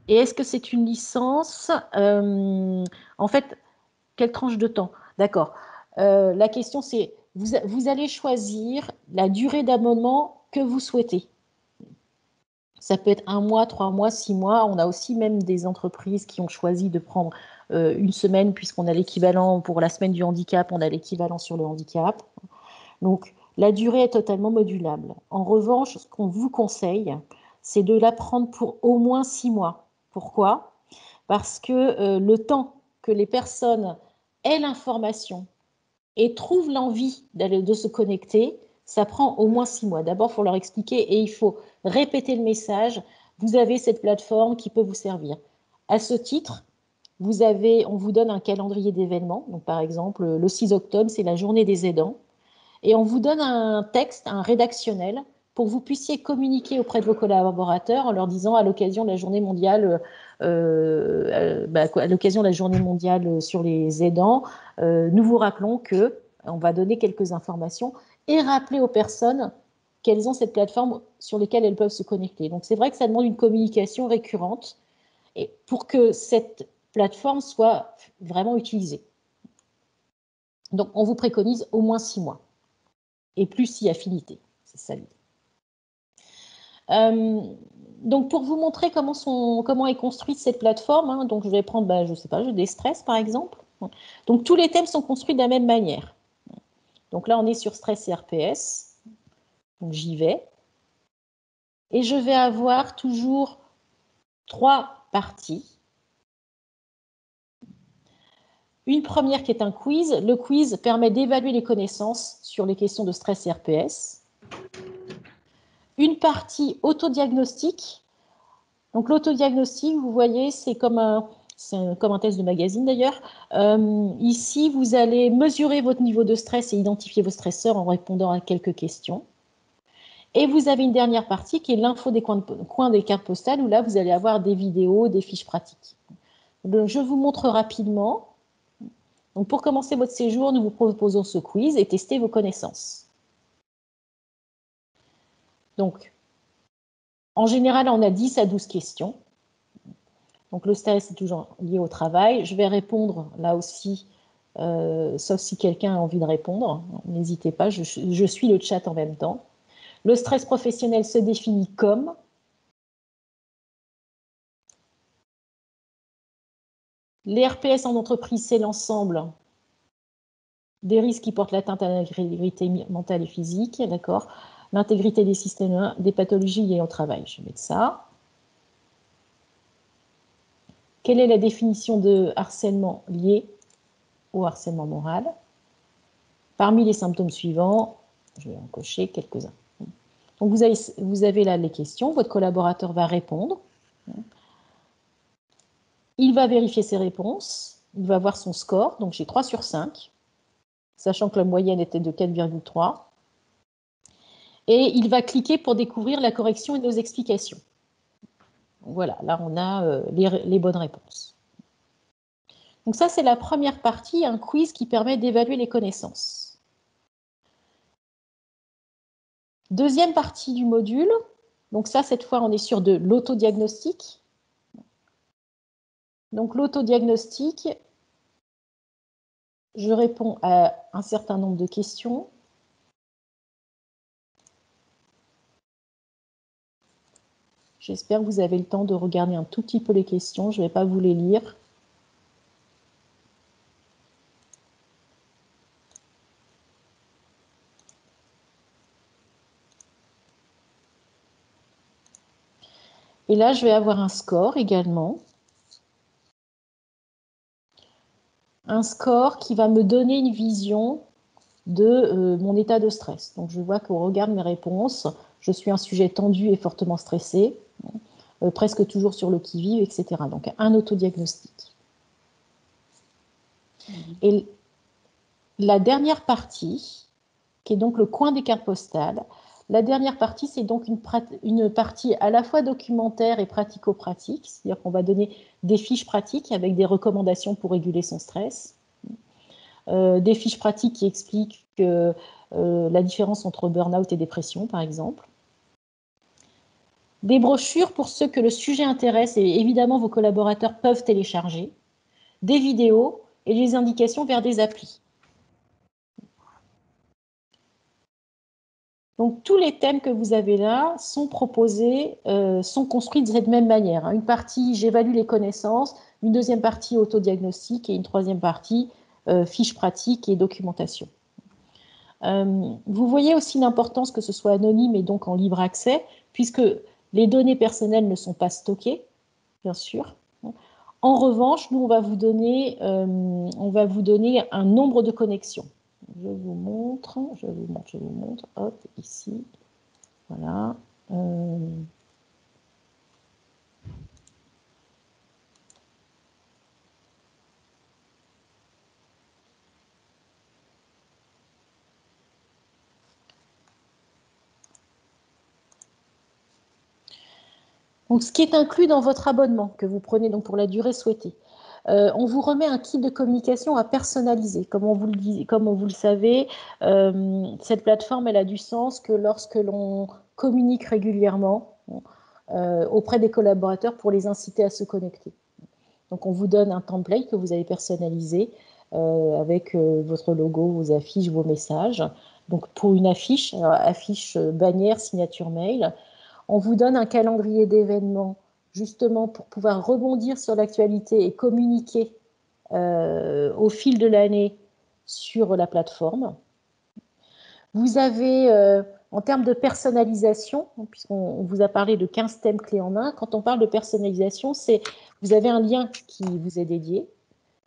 Et est-ce que c'est une licence? En fait, quelle tranche de temps? D'accord. La question c'est, vous allez choisir la durée d'abonnement que vous souhaitez. Ça peut être 1 mois, 3 mois, 6 mois. On a aussi même des entreprises qui ont choisi de prendre une semaine, puisqu'on a l'équivalent pour la semaine du handicap, on a l'équivalent sur le handicap. Donc, la durée est totalement modulable. En revanche, ce qu'on vous conseille, c'est de la prendre pour au moins 6 mois. Pourquoi? Parce que le temps que les personnes aient l'information et trouvent l'envie de se connecter, ça prend au moins 6 mois. D'abord, il faut leur expliquer et il faut répéter le message. Vous avez cette plateforme qui peut vous servir. À ce titre, on vous donne un calendrier d'événements. Donc, par exemple, le 6 octobre, c'est la journée des aidants. Et on vous donne un texte, un rédactionnel, pour que vous puissiez communiquer auprès de vos collaborateurs en leur disant à l'occasion de la journée mondiale, à l'occasion de la journée mondiale sur les aidants, nous vous rappelons que on va donner quelques informations et rappeler aux personnes qu'elles ont cette plateforme sur laquelle elles peuvent se connecter. Donc c'est vrai que ça demande une communication récurrente et pour que cette plateforme soit vraiment utilisée. Donc on vous préconise au moins 6 mois et plus si affinité. C'est ça l'idée. Donc pour vous montrer comment est construite cette plateforme, hein, donc je vais prendre, je sais pas, des stress par exemple. Donc tous les thèmes sont construits de la même manière. Donc là on est sur stress et RPS. Donc j'y vais. Et je vais avoir toujours 3 parties. Une première qui est un quiz. Le quiz permet d'évaluer les connaissances sur les questions de stress et RPS. Une partie autodiagnostic. Donc l'autodiagnostic, vous voyez, c'est comme un test de magazine d'ailleurs. Ici, vous allez mesurer votre niveau de stress et identifier vos stresseurs en répondant à quelques questions. Et vous avez une dernière partie qui est l'info des coins des cartes postales où là, vous allez avoir des vidéos, des fiches pratiques. Donc, je vous montre rapidement. Donc, pour commencer votre séjour, nous vous proposons ce quiz et tester vos connaissances. Donc, en général, on a 10 à 12 questions. Donc, le stress est toujours lié au travail. Je vais répondre là aussi, sauf si quelqu'un a envie de répondre. N'hésitez pas, je suis le chat en même temps. Le stress professionnel se définit comme les RPS en entreprise, c'est l'ensemble des risques qui portent l'atteinte à l'intégrité mentale et physique, d'accord. L'intégrité des systèmes, des pathologies liées au travail. Je vais mettre ça. Quelle est la définition de harcèlement lié au harcèlement moral? Parmi les symptômes suivants, je vais en cocher quelques-uns. Donc vous avez là les questions, votre collaborateur va répondre. Il va vérifier ses réponses, il va voir son score, donc j'ai 3 sur 5, sachant que la moyenne était de 4,3. Et il va cliquer pour découvrir la correction et nos explications. Voilà, là on a les bonnes réponses. Donc ça, c'est la première partie, un quiz qui permet d'évaluer les connaissances. Deuxième partie du module, donc ça, cette fois, on est sur de l'autodiagnostic. Donc l'autodiagnostic, je réponds à un certain nombre de questions. J'espère que vous avez le temps de regarder un tout petit peu les questions, je ne vais pas vous les lire. Et là, je vais avoir un score également. Un score qui va me donner une vision de mon état de stress. Donc, je vois qu'au regard de mes réponses, je suis un sujet tendu et fortement stressé, presque toujours sur le qui-vive, etc. Donc, un autodiagnostic. Et la dernière partie, qui est donc le coin des cartes postales, la dernière partie, c'est donc une partie à la fois documentaire et pratico-pratique, c'est-à-dire qu'on va donner des fiches pratiques avec des recommandations pour réguler son stress, des fiches pratiques qui expliquent la différence entre burn-out et dépression, par exemple. Des brochures pour ceux que le sujet intéresse et évidemment vos collaborateurs peuvent télécharger, des vidéos et des indications vers des applis. Donc tous les thèmes que vous avez là sont proposés, sont construits de cette même manière. Une partie, j'évalue les connaissances, une deuxième partie, autodiagnostic, et une troisième partie, fiche pratique et documentation. Vous voyez aussi l'importance que ce soit anonyme et donc en libre accès, puisque les données personnelles ne sont pas stockées, bien sûr. En revanche, nous, on va vous donner un nombre de connexions. Je vous montre, hop, ici, voilà. Donc, ce qui est inclus dans votre abonnement, que vous prenez donc pour la durée souhaitée. On vous remet un kit de communication à personnaliser. Comme vous le savez, cette plateforme, elle a du sens que lorsque l'on communique régulièrement auprès des collaborateurs pour les inciter à se connecter. Donc, on vous donne un template que vous allez personnaliser avec votre logo, vos affiches, vos messages. Donc, pour une affiche, affiche bannière, signature mail, on vous donne un calendrier d'événements justement pour pouvoir rebondir sur l'actualité et communiquer au fil de l'année sur la plateforme. Vous avez, en termes de personnalisation, puisqu'on vous a parlé de 15 thèmes clés en main, quand on parle de personnalisation, vous avez un lien qui vous est dédié.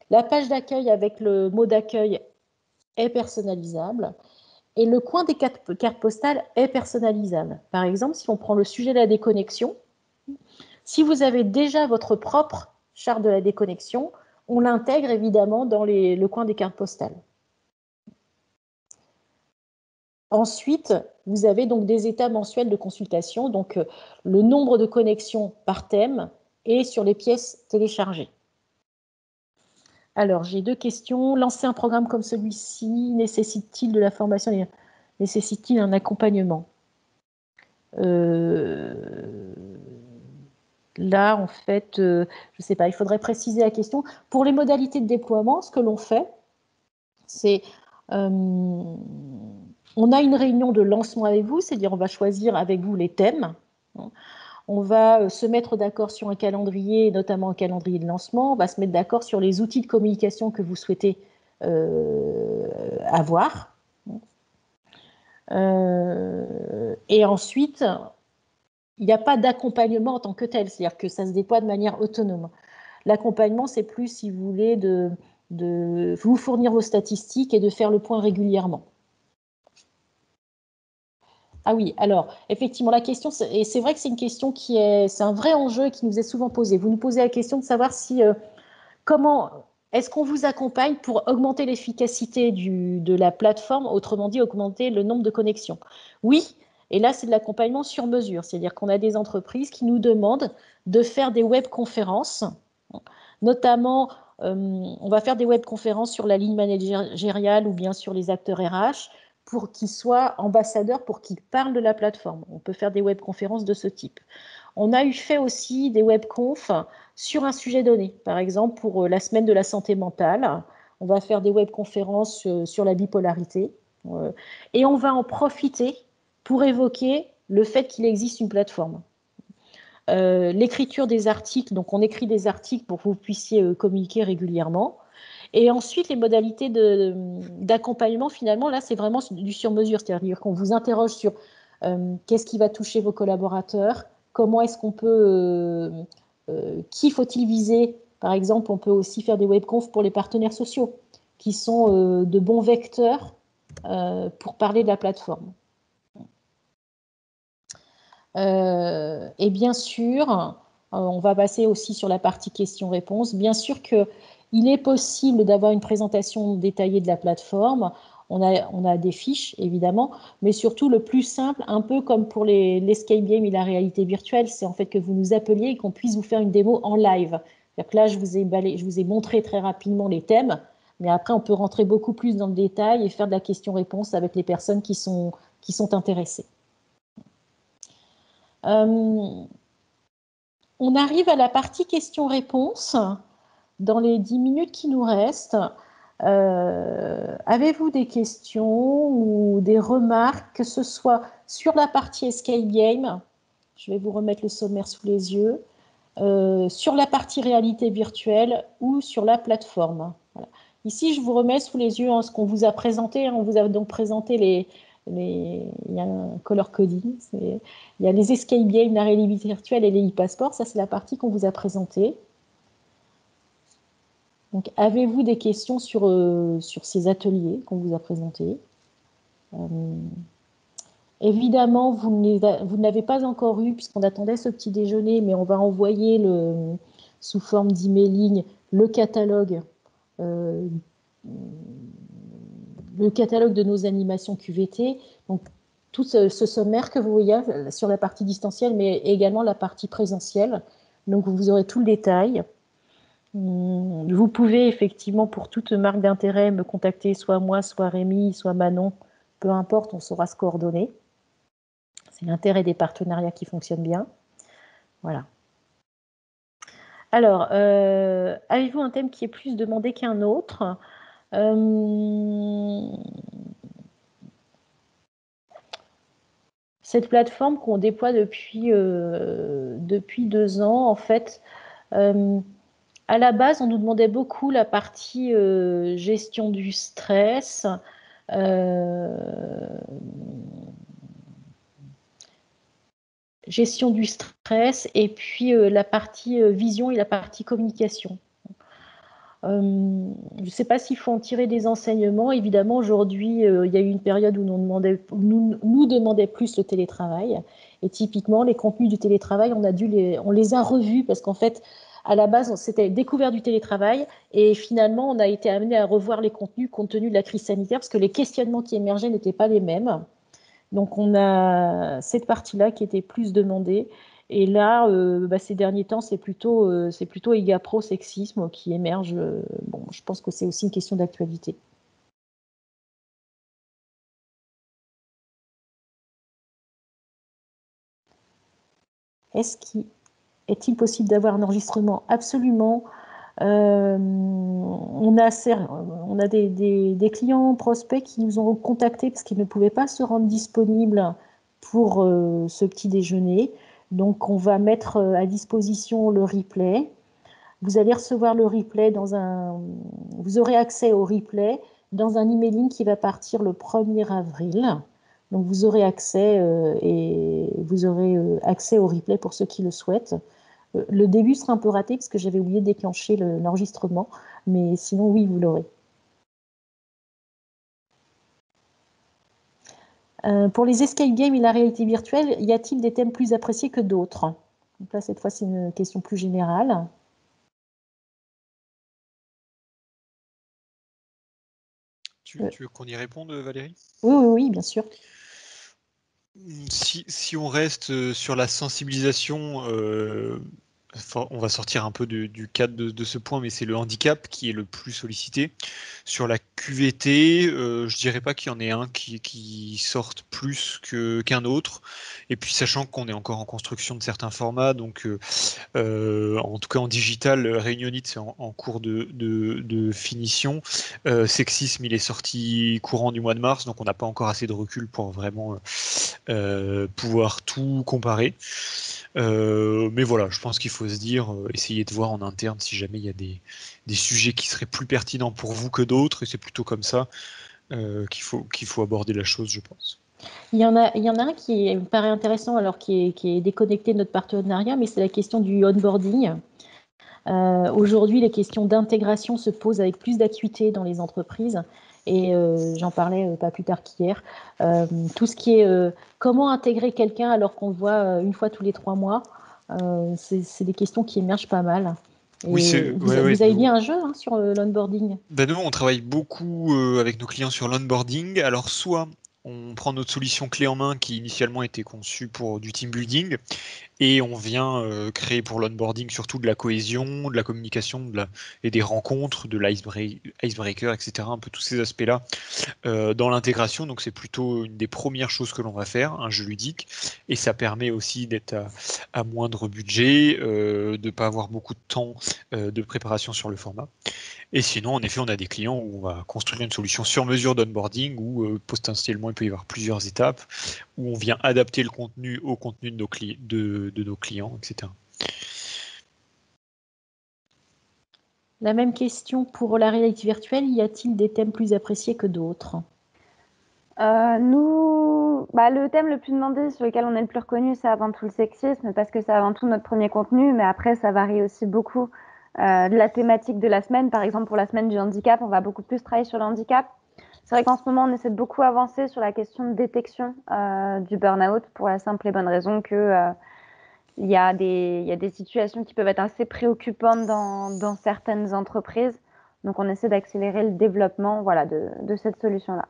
La page d'accueil avec le mot d'accueil est personnalisable. Et le coin des cartes postales est personnalisable. Par exemple, si on prend le sujet de la déconnexion, si vous avez déjà votre propre charte de la déconnexion, on l'intègre évidemment dans le coin des cartes postales. Ensuite, vous avez donc des états mensuels de consultation, donc le nombre de connexions par thème et sur les pièces téléchargées. Alors, j'ai deux questions. Lancer un programme comme celui-ci, nécessite-t-il de la formation? Nécessite-t-il un accompagnement? Là, en fait, je ne sais pas, il faudrait préciser la question. Pour les modalités de déploiement, ce que l'on fait, c'est on a une réunion de lancement avec vous, c'est-à-dire on va choisir avec vous les thèmes. On va se mettre d'accord sur un calendrier, notamment un calendrier de lancement. On va se mettre d'accord sur les outils de communication que vous souhaitez avoir. Et ensuite, il n'y a pas d'accompagnement en tant que tel, c'est-à-dire que ça se déploie de manière autonome. L'accompagnement, c'est plus, si vous voulez, de vous fournir vos statistiques et de faire le point régulièrement. Ah oui, alors, effectivement, la question, et c'est vrai que c'est une question c'est un vrai enjeu qui nous est souvent posé. Vous nous posez la question de savoir si, comment, est-ce qu'on vous accompagne pour augmenter l'efficacité de la plateforme, autrement dit, augmenter le nombre de connexions? Oui, et là, c'est de l'accompagnement sur mesure, c'est-à-dire qu'on a des entreprises qui nous demandent de faire des webconférences, notamment, on va faire des webconférences sur la ligne managériale ou bien sur les acteurs RH, pour qu'ils soient ambassadeurs, pour qu'ils parlent de la plateforme. On peut faire des webconférences de ce type. On a fait aussi des webconfs sur un sujet donné. Par exemple, pour la semaine de la santé mentale, on va faire des webconférences sur la bipolarité. Et on va en profiter pour évoquer le fait qu'il existe une plateforme. L'écriture des articles, donc on écrit des articles pour que vous puissiez communiquer régulièrement. Et ensuite, les modalités d'accompagnement, finalement, là, c'est vraiment du sur-mesure. C'est-à-dire qu'on vous interroge sur qu'est-ce qui va toucher vos collaborateurs, comment est-ce qu'on peut, qui faut-il viser? Par exemple, on peut aussi faire des webconf pour les partenaires sociaux, qui sont de bons vecteurs pour parler de la plateforme. Et bien sûr, on va passer aussi sur la partie questions-réponses. Bien sûr qu'il est possible d'avoir une présentation détaillée de la plateforme. On a des fiches, évidemment, mais surtout le plus simple, un peu comme pour l'escape game et la réalité virtuelle, c'est en fait que vous nous appeliez et qu'on puisse vous faire une démo en live. C'est-à-dire que là, je vous ai montré très rapidement les thèmes, mais après, on peut rentrer beaucoup plus dans le détail et faire de la question-réponse avec les personnes qui sont intéressées. On arrive à la partie questions-réponses. Dans les 10 minutes qui nous restent, avez-vous des questions ou des remarques, que ce soit sur la partie escape game, je vais vous remettre le sommaire sous les yeux, sur la partie réalité virtuelle ou sur la plateforme. Voilà. Ici, je vous remets sous les yeux ce qu'on vous a présenté. On vous a donc présenté il y a un color coding, il y a les escape games, la réalité virtuelle et les e-passports. Ça, c'est la partie qu'on vous a présentée. Donc, avez-vous des questions sur ces ateliers qu'on vous a présentés? Évidemment, vous ne l'avez pas encore eu puisqu'on attendait ce petit déjeuner, mais on va envoyer sous forme d'emailing le catalogue de nos animations QVT. Donc, tout ce sommaire que vous voyez sur la partie distancielle, mais également la partie présentielle. Donc, vous aurez tout le détail. Vous pouvez effectivement, pour toute marque d'intérêt, me contacter, soit moi, soit Rémi, soit Manon, peu importe, on saura se coordonner. C'est l'intérêt des partenariats qui fonctionnent bien. Voilà. Alors, avez-vous un thème qui est plus demandé qu'un autre? Cette plateforme qu'on déploie depuis 2 ans, en fait, à la base, on nous demandait beaucoup la partie gestion du stress, et puis la partie vision et la partie communication. Je ne sais pas s'il faut en tirer des enseignements. Évidemment, aujourd'hui, il y a eu une période où nous demandait plus le télétravail. Et typiquement, les contenus du télétravail, on les a revus parce qu'en fait, à la base, on s'était découvert du télétravail et finalement, on a été amené à revoir les contenus compte tenu de la crise sanitaire parce que les questionnements qui émergeaient n'étaient pas les mêmes. Donc, on a cette partie-là qui était plus demandée. Et là, ces derniers temps, c'est plutôt EGAPRO, sexisme qui émerge. Bon, je pense que c'est aussi une question d'actualité. Est-il possible d'avoir un enregistrement? Absolument. On a des clients prospects qui nous ont contactés parce qu'ils ne pouvaient pas se rendre disponibles pour ce petit déjeuner. Donc, on va mettre à disposition le replay. Vous allez recevoir le replay vous aurez accès au replay dans un emailing qui va partir le 1er avril. Donc, vous aurez accès au replay pour ceux qui le souhaitent. Le début sera un peu raté parce que j'avais oublié de déclencher l'enregistrement, mais sinon, oui, vous l'aurez. Pour les escape games et la réalité virtuelle, y a-t-il des thèmes plus appréciés que d'autres? Donc là, cette fois, c'est une question plus générale. Tu veux qu'on y réponde, Valérie? Oui, bien sûr. Si on reste sur la sensibilisation, on va sortir un peu du cadre de ce point, mais c'est le handicap qui est le plus sollicité. Sur la QVT, je dirais pas qu'il y en ait un qui sorte plus qu'un autre. Et puis sachant qu'on est encore en construction de certains formats, donc en tout cas en digital, Réunionite c'est en cours de finition. Sexisme, il est sorti courant du mois de mars, donc on n'a pas encore assez de recul pour vraiment pouvoir tout comparer. Mais voilà, je pense qu'il faut se dire, essayer de voir en interne si jamais il y a des sujets qui seraient plus pertinents pour vous que d'autres, et c'est plutôt comme ça qu'il faut aborder la chose, je pense. Il y en a un qui me paraît intéressant, alors qui est déconnecté de notre partenariat, mais c'est la question du onboarding. Aujourd'hui, les questions d'intégration se posent avec plus d'acuité dans les entreprises. Et j'en parlais pas plus tard qu'hier. Tout ce qui est comment intégrer quelqu'un alors qu'on le voit une fois tous les 3 mois, c'est des questions qui émergent pas mal. Et Oui, vous avez bien un jeu sur l'onboarding. Ben nous, on travaille beaucoup avec nos clients sur l'onboarding. Alors, soit on prend notre solution clé en main qui initialement était conçue pour du team building et on vient créer pour l'onboarding surtout de la cohésion, de la communication et des rencontres, de l'icebreaker, etc. Un peu tous ces aspects-là dans l'intégration. Donc c'est plutôt une des premières choses que l'on va faire, un jeu ludique. Et ça permet aussi d'être à moindre budget, de ne pas avoir beaucoup de temps de préparation sur le format. Et sinon, en effet, on a des clients où on va construire une solution sur mesure d'onboarding où potentiellement il peut y avoir plusieurs étapes, où on vient adapter le contenu au contenu de nos clients, etc. La même question pour la réalité virtuelle, y a-t-il des thèmes plus appréciés que d'autres? Nous, le thème le plus demandé, sur lequel on est le plus reconnu, c'est avant tout le sexisme, parce que c'est avant tout notre premier contenu, mais après, ça varie aussi beaucoup de la thématique de la semaine. Par exemple, pour la semaine du handicap, on va beaucoup plus travailler sur le handicap. C'est vrai qu'en ce moment, on essaie de beaucoup avancer sur la question de détection du burn-out, pour la simple et bonne raison que il y a des situations qui peuvent être assez préoccupantes dans certaines entreprises. Donc, on essaie d'accélérer le développement de cette solution-là.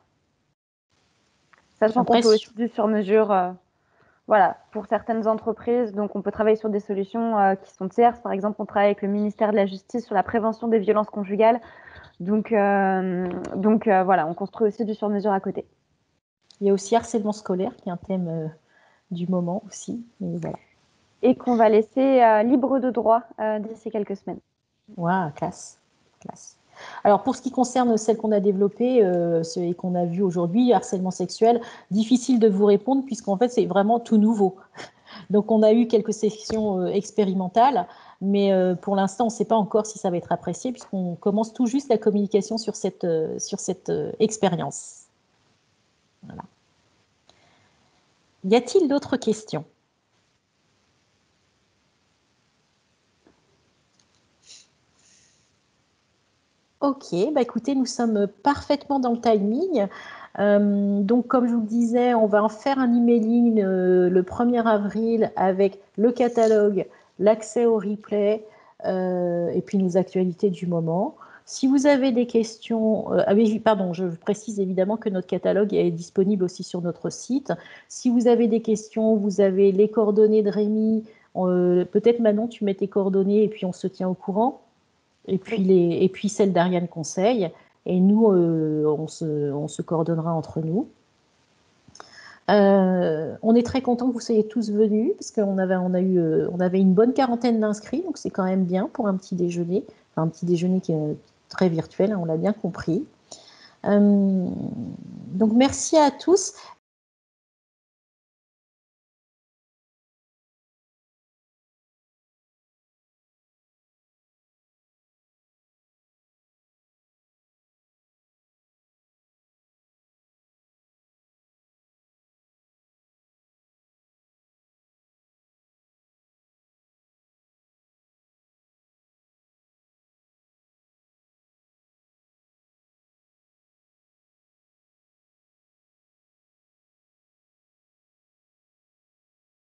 Sachant qu'on fait aussi du sur-mesure pour certaines entreprises. Donc, on peut travailler sur des solutions qui sont tierces. Par exemple, on travaille avec le ministère de la Justice sur la prévention des violences conjugales. Donc, on construit aussi du sur-mesure à côté. Il y a aussi harcèlement scolaire, qui est un thème du moment aussi. Mais voilà. Et qu'on va laisser libre de droit d'ici quelques semaines. Waouh, classe. Alors, pour ce qui concerne celle qu'on a développée et qu'on a vue aujourd'hui, harcèlement sexuel, difficile de vous répondre puisqu'en fait, c'est vraiment tout nouveau. Donc, on a eu quelques sessions expérimentales, mais pour l'instant, on ne sait pas encore si ça va être apprécié puisqu'on commence tout juste la communication sur cette expérience. Voilà. Y a-t-il d'autres questions ? Ok, écoutez, nous sommes parfaitement dans le timing. Donc, comme je vous le disais, on va en faire un emailing le 1er avril avec le catalogue, l'accès au replay et puis nos actualités du moment. Si vous avez des questions, je précise évidemment que notre catalogue est disponible aussi sur notre site. Si vous avez des questions, vous avez les coordonnées de Rémi. Peut-être Manon, tu mets tes coordonnées et puis on se tient au courant. Et puis celle d'Ariane Conseil. Et nous, on se coordonnera entre nous. On est très content que vous soyez tous venus parce qu'on avait une bonne quarantaine d'inscrits, donc c'est quand même bien pour un petit déjeuner. Enfin, un petit déjeuner qui est très virtuel, on l'a bien compris. Donc merci à tous.